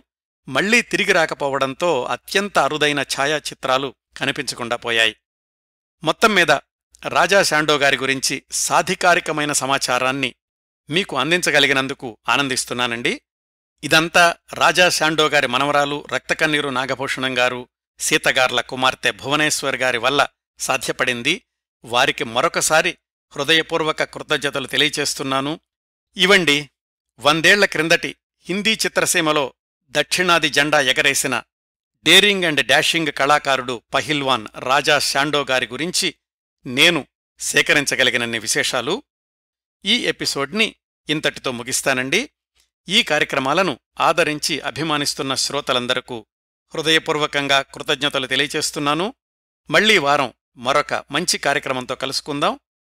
మళ్లీ తిరిగి రాకపోవడంతో అత్యంత అరుదైన ఛాయాచిత్రాలు కనిపించకుండా పోయాయి. మొత్తం మీద రాజా శాండో గారి గురించి సాధికారికమైన సమాచారాన్ని మీకు అందించగలిగినందుకు ఆనందిస్తున్నానండి. ఇదంతా రాజా శాండో గారి మనవరాలు రక్తకన్నీరు నాగభూషణం గారు, సీతగార్ల కుమార్తె భువనేశ్వర్ గారి వల్ల సాధ్యపడింది. వారికి మరొకసారి హృదయపూర్వక కృతజ్ఞతలు తెలియచేస్తున్నాను. ఇవండి 100 ఏళ్ల క్రిందటి హిందీ చిత్రసీమలో దక్షిణాది జెండా ఎగరేసిన డేరింగ్ అండ్ డాషింగ్ కళాకారుడు పహిల్వాన్ రాజా శాండో గారి గురించి నేను సేకరించగలిగినన్ని విశేషాలు. ఈ ఎపిసోడ్ని ఇంతటితో ముగిస్తానండి. ఈ కార్యక్రమాలను ఆదరించి అభిమానిస్తున్న శ్రోతలందరకు హృదయపూర్వకంగా కృతజ్ఞతలు తెలియచేస్తున్నాను. మళ్లీ వారం మరొక మంచి కార్యక్రమంతో కలుసుకుందాం.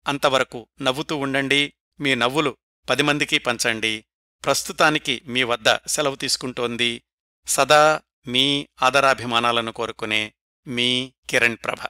అంతవరకు నవ్వుతూ ఉండండి. మీ నవ్వులు 10 మందికి పంచండి. ప్రస్తుతానికి మీ వద్ద సెలవు తీసుకుంటోంది సదా మీ ఆదరాభిమానాలను కోరుకునే మీ కిరణ్ ప్రభ.